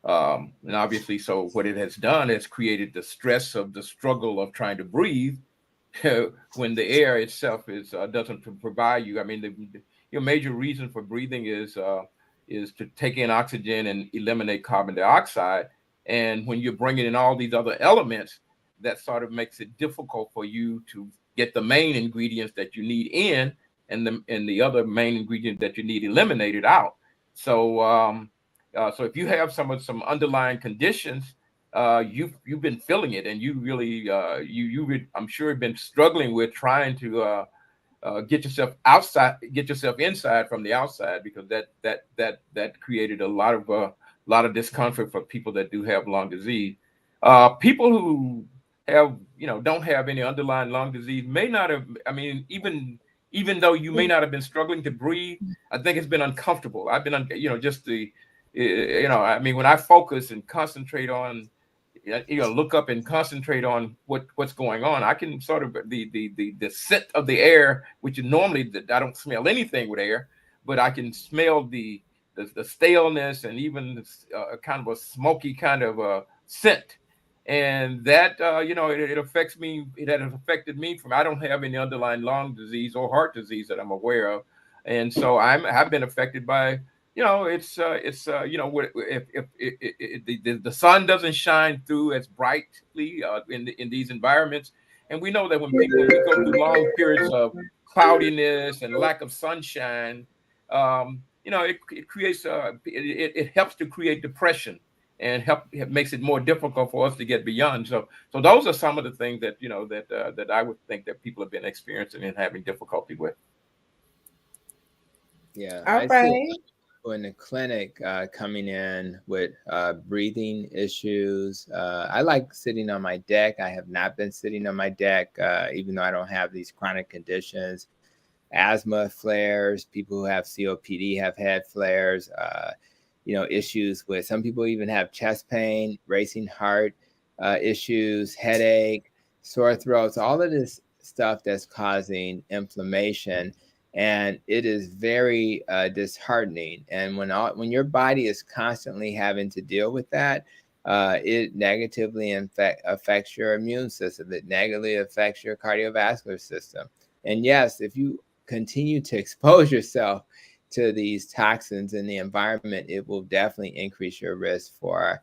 obviously, so what it has done is created the stress of the struggle of trying to breathe when the air itself doesn't provide you. I mean, your major reason for breathing is to take in oxygen and eliminate carbon dioxide. And when you're bringing in all these other elements, that sort of makes it difficult for you to get the main ingredients that you need in, and the other main ingredient that you need eliminated out. So so if you have some underlying conditions, you've been feeling it, and you really I'm sure have been struggling with trying to get yourself inside from the outside, because that created a lot of discomfort for people that do have lung disease. People who have don't have any underlying lung disease may not have. I mean, even though you may not have been struggling to breathe, I think it's been uncomfortable. I've been I mean, when I focus and concentrate on, look up and concentrate on what's going on, I can sort of the scent of the air, which is normally I don't smell anything with air, but I can smell the staleness and even kind of a smoky kind of scent, and that it affects me. It has affected me I don't have any underlying lung disease or heart disease that I'm aware of, and so I've been affected by. If the sun doesn't shine through as brightly in these environments, and we know that when we go through long periods of cloudiness and lack of sunshine, it creates it helps to create depression, and it makes it more difficult for us to get beyond. So those are some of the things that that I would think that people have been experiencing and having difficulty with. Yeah, all right. In the clinic coming in with breathing issues. I like sitting on my deck. I have not been sitting on my deck, even though I don't have these chronic conditions. Asthma flares, people who have COPD have had flares, issues with, some people even have chest pain, racing heart issues, headache, sore throats, all of this stuff that's causing inflammation. And it is very disheartening. And when your body is constantly having to deal with that, it negatively affects your immune system. It negatively affects your cardiovascular system. And yes, if you continue to expose yourself to these toxins in the environment, it will definitely increase your risk for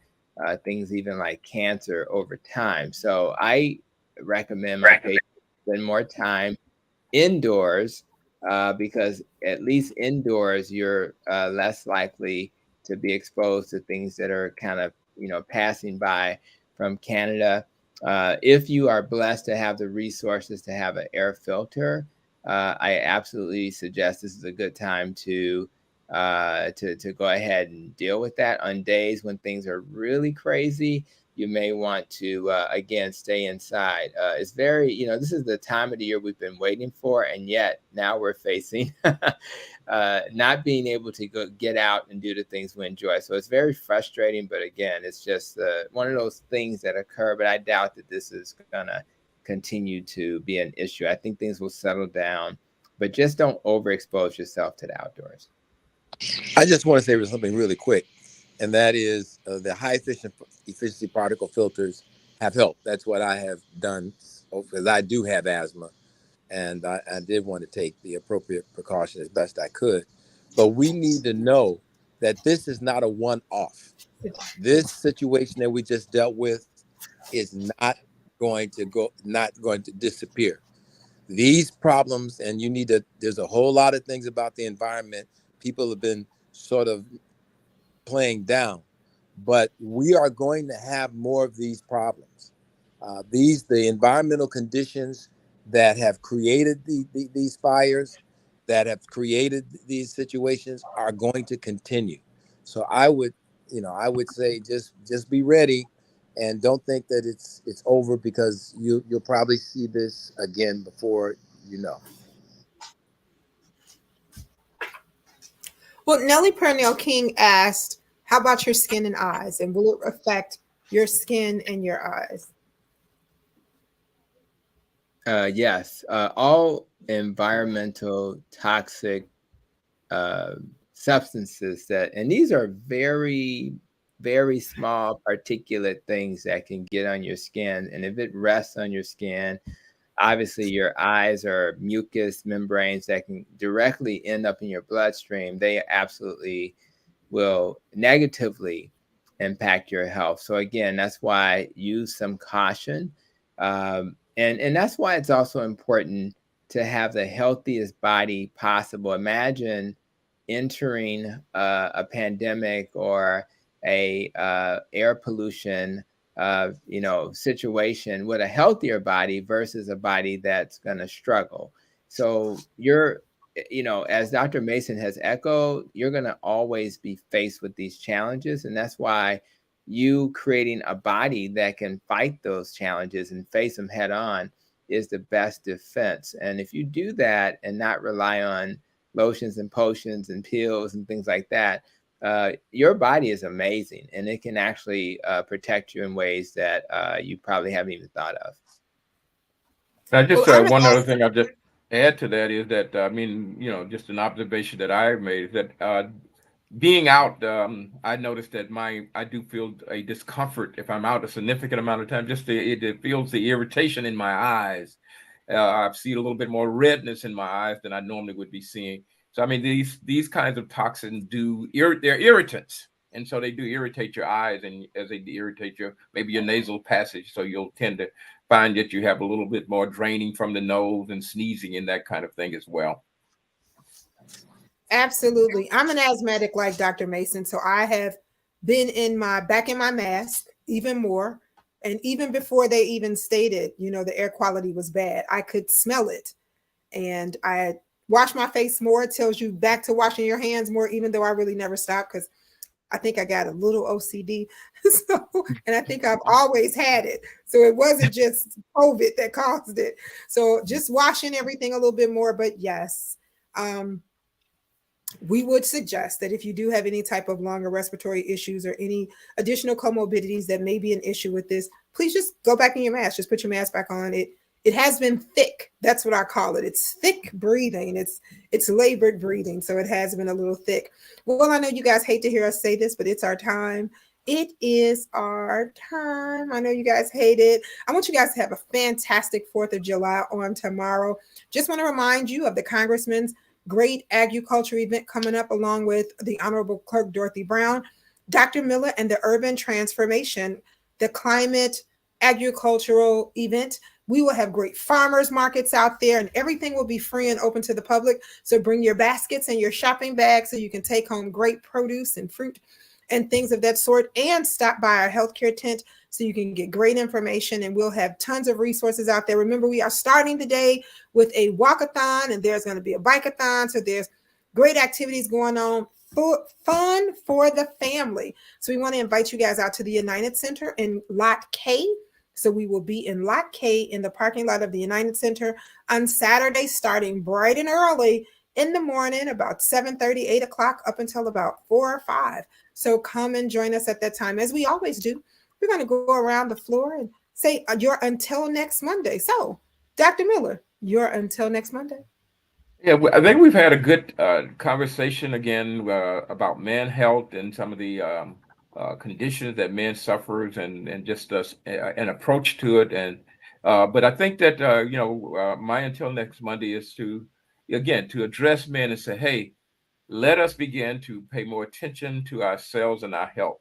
things even like cancer over time. So I recommend my patients spend more time indoors, because at least indoors you're less likely to be exposed to things that are kind of passing by from Canada. If you are blessed to have the resources to have an air filter, I absolutely suggest this is a good time to go ahead and deal with that. On days when things are really crazy, you may want to again stay inside. It's very, this is the time of the year we've been waiting for, and yet now we're facing not being able to get out and do the things we enjoy. So it's very frustrating, but again, it's just one of those things that occur. But I doubt that this is gonna continue to be an issue. I think things will settle down, but just don't overexpose yourself to the outdoors. I just want to say something really quick, and that is the high efficiency particle filters have helped. That's what I have done because I do have asthma, and I did want to take the appropriate precaution as best I could. But we need to know that this is not a one-off. This situation that we just dealt with is not going to disappear. These problems, and there's a whole lot of things about the environment people have been sort of playing down, but we are going to have more of these problems. The environmental conditions that have created these fires, that have created these situations, are going to continue. So I would say just be ready, and don't think that it's over, because you'll probably see this again before you know. Well, Nellie Pernell King asked, how about your skin and eyes? And will it affect your skin and your eyes? Yes. All environmental toxic substances and these are very, very small particulate things that can get on your skin. And if it rests on your skin, obviously your eyes are mucous membranes that can directly end up in your bloodstream. They absolutely will negatively impact your health. So again, that's why use some caution. And that's why it's also important to have the healthiest body possible. Imagine entering a pandemic or a air pollution situation with a healthier body versus a body that's going to struggle. So as Dr. Mason has echoed, you're going to always be faced with these challenges. And that's why you creating a body that can fight those challenges and face them head on is the best defense. And if you do that and not rely on lotions and potions and pills and things like that, your body is amazing, and it can actually protect you in ways that you probably haven't even thought of. One other thing I'll just add to that is that, just an observation that I made is that being out, I noticed that I do feel a discomfort if I'm out a significant amount of time. It feels the irritation in my eyes. I see a little bit more redness in my eyes than I normally would be seeing. So these kinds of toxins they're irritants, and so they do irritate your eyes, and as they irritate maybe your nasal passage, so you'll tend to find that you have a little bit more draining from the nose and sneezing and that kind of thing as well. Absolutely. I'm an asthmatic like Dr. Mason, so I have been back in my mask even more. And even before they even stated, the air quality was bad, I could smell it. And I wash my face more. It tells you back to washing your hands more, even though I really never stopped, because I think I got a little OCD. And I think I've always had it. So it wasn't just COVID that caused it. So just washing everything a little bit more. But yes, we would suggest that if you do have any type of longer respiratory issues or any additional comorbidities that may be an issue with this, please just go back in your mask. Just put your mask back on. It has been thick. That's what I call it. It's thick breathing. It's labored breathing. So it has been a little thick. Well, I know you guys hate to hear us say this, but it's our time. It is our time. I know you guys hate it. I want you guys to have a fantastic 4th of July on tomorrow. Just want to remind you of the Congressman's great agriculture event coming up, along with the Honorable Clerk Dorothy Brown, Dr. Miller, and the Urban Transformation, the Climate Agricultural Event. We will have great farmers markets out there, and everything will be free and open to the public. So bring your baskets and your shopping bags so you can take home great produce and fruit and things of that sort, and stop by our healthcare tent so you can get great information, and we'll have tons of resources out there. Remember, we are starting the day with a walkathon, and there's going to be a bikeathon, so there's great activities going on, fun for the family. So we want to invite you guys out to the United Center in Lot K. So we will be in Lot K in the parking lot of the United Center on Saturday, starting bright and early in the morning, about 7:30, 8 o'clock, up until about 4 or 5. So come and join us at that time. As we always do, we're going to go around the floor and say your until next Monday. So, Dr. Miller, your until next Monday. Yeah, I think we've had a good conversation again about men health and some of the conditions that men suffers and just an approach to it. And but I think that my until next Monday is to address men and say, hey, let us begin to pay more attention to ourselves and our health.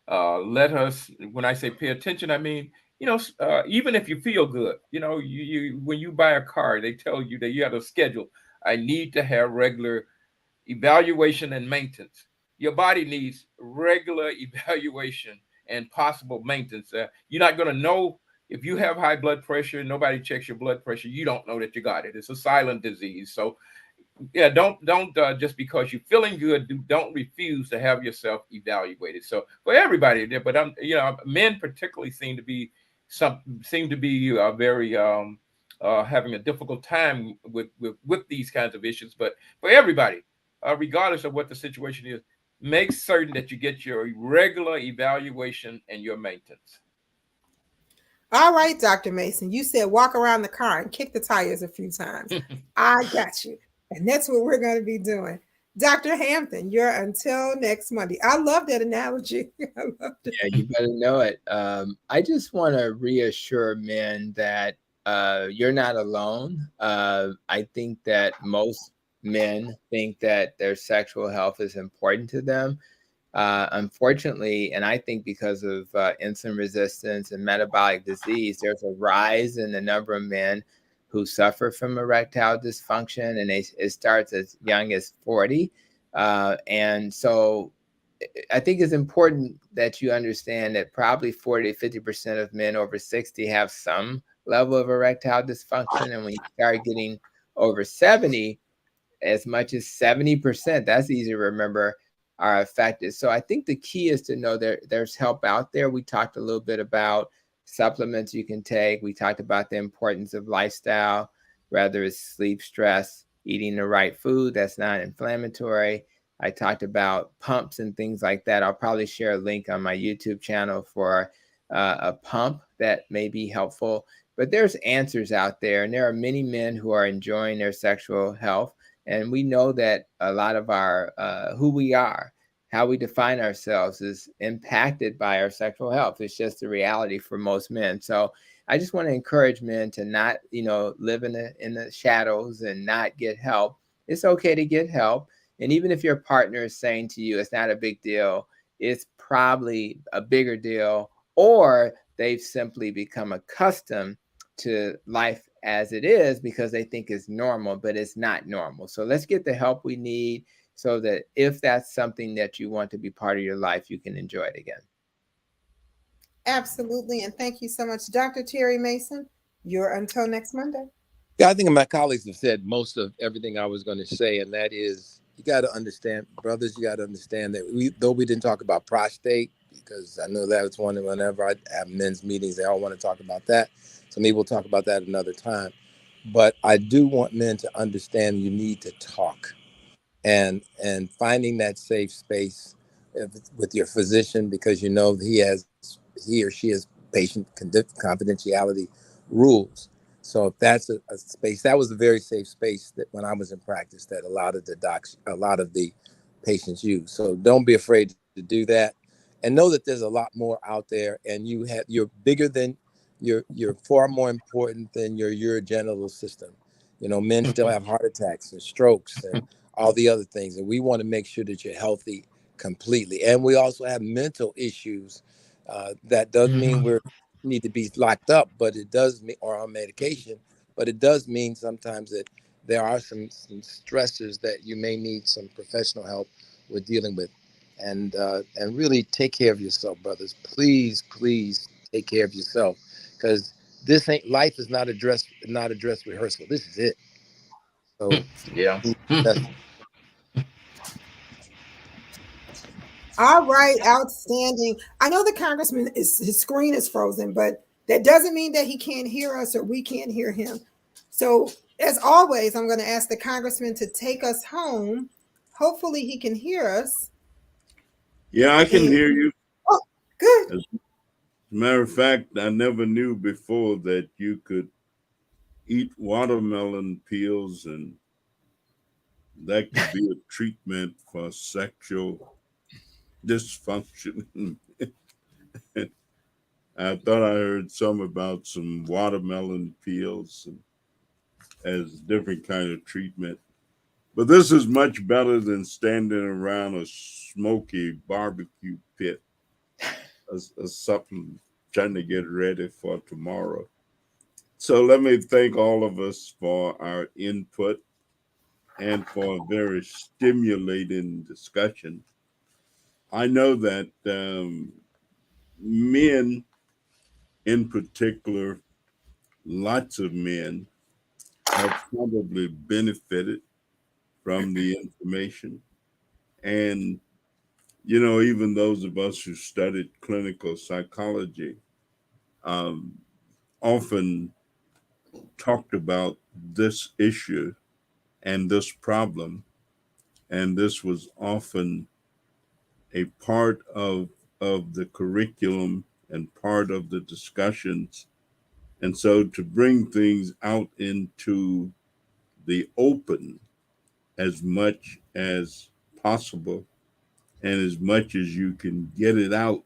Let us, when I say pay attention, I mean, even if you feel good, you when you buy a car, they tell you that you have a schedule. I need to have regular evaluation and maintenance. Your body needs regular evaluation and possible maintenance. You're not going to know if you have high blood pressure. Nobody checks your blood pressure. You don't know that you got it. It's a silent disease. So yeah, don't just because you're feeling good, don't refuse to have yourself evaluated. So for everybody there, but men particularly seem to be very having a difficult time with these kinds of issues. But for everybody, regardless of what the situation is, make certain that you get your regular evaluation and your maintenance. All right, Dr. Mason, you said walk around the car and kick the tires a few times. I got you. And that's what we're going to be doing. Dr. Hampton, you're until next Monday. I love that analogy. I love it. Yeah, you better know it. I just want to reassure men that you're not alone. I think that most men think that their sexual health is important to them. Unfortunately, and I think because of insulin resistance and metabolic disease, there's a rise in the number of men who suffer from erectile dysfunction, and it starts as young as 40. And so I think it's important that you understand that probably 40 to 50% of men over 60 have some level of erectile dysfunction. And when you start getting over 70, as much as 70%, that's easy to remember, are affected. So I think the key is to know there's help out there. We talked a little bit about supplements you can take. We talked about the importance of lifestyle, whether it's sleep, stress, eating the right food that's not inflammatory. I talked about pumps and things like that. I'll probably share a link on my YouTube channel for a pump that may be helpful. But there's answers out there, and there are many men who are enjoying their sexual health. And we know that a lot of our who we are, how we define ourselves, is impacted by our sexual health. It's just the reality for most men. So I just want to encourage men to not, live in the shadows and not get help. It's okay to get help. And even if your partner is saying to you, it's not a big deal, it's probably a bigger deal, or they've simply become accustomed to life as it is because they think it's normal, but it's not normal. So let's get the help we need so that if that's something that you want to be part of your life, you can enjoy it again. Absolutely. And thank you so much, Dr. Terry Mason. You're until next Monday. Yeah, I think my colleagues have said most of everything I was going to say, and that is, you got to understand, brothers, you got to understand that though we didn't talk about prostate, because I know that was one, whenever I have men's meetings, they all want to talk about that. So maybe we'll talk about that another time. But I do want men to understand you need to talk, and finding that safe space with your physician, because he or she has patient confidentiality rules. So if that's a space, that was a very safe space that when I was in practice, that a lot of the patients use. So don't be afraid to do that, and know that there's a lot more out there, and you're bigger than you're far more important than your urogenital system. Men still have heart attacks and strokes and all the other things, and we want to make sure that you're healthy completely. And we also have mental issues. That doesn't mean we need to be locked up, but it does mean, or on medication, but it does mean sometimes that there are some stressors that you may need some professional help with dealing with. and really take care of yourself, brothers. Please take care of yourself, because this ain't life is not a dress rehearsal. This is it. So Yeah. that's All right, outstanding. I know the congressman is his screen is frozen, but that doesn't mean that he can't hear us or we can't hear him. So, as always, I'm going to ask the congressman to take us home. Hopefully, he can hear us. Yeah, I can And hear you. oh, good. As a matter of fact, I never knew before that you could eat watermelon peels and that could be a treatment for sexual dysfunction. I thought I heard some about some watermelon peels as different kind of treatment. But this is much better than standing around a smoky barbecue pit or something trying to get ready for tomorrow. So let me thank all of us for our input and for a very stimulating discussion. I know that men, in particular, lots of men, have probably benefited from the information. And, even those of us who studied clinical psychology um, often talked about this issue and this problem. And this was often a part of the curriculum and part of the discussions. And so to bring things out into the open as much as possible and as much as you can get it out,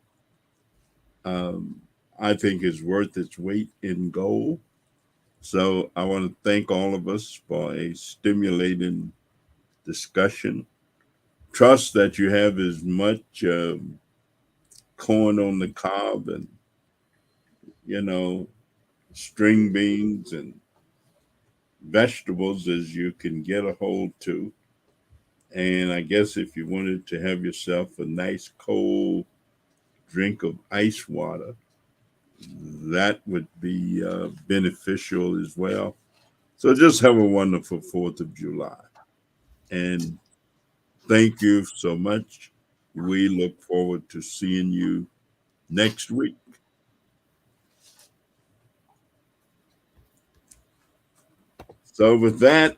um, I think is worth its weight in gold. So I want to thank all of us for a stimulating discussion. Trust that you have as much corn on the cob and, you know, string beans and vegetables as you can get a hold to. And I guess if you wanted to have yourself a nice cold drink of ice water, that would be beneficial as well. So just have a wonderful 4th of July. And thank you so much. We look forward to seeing you next week. So with that,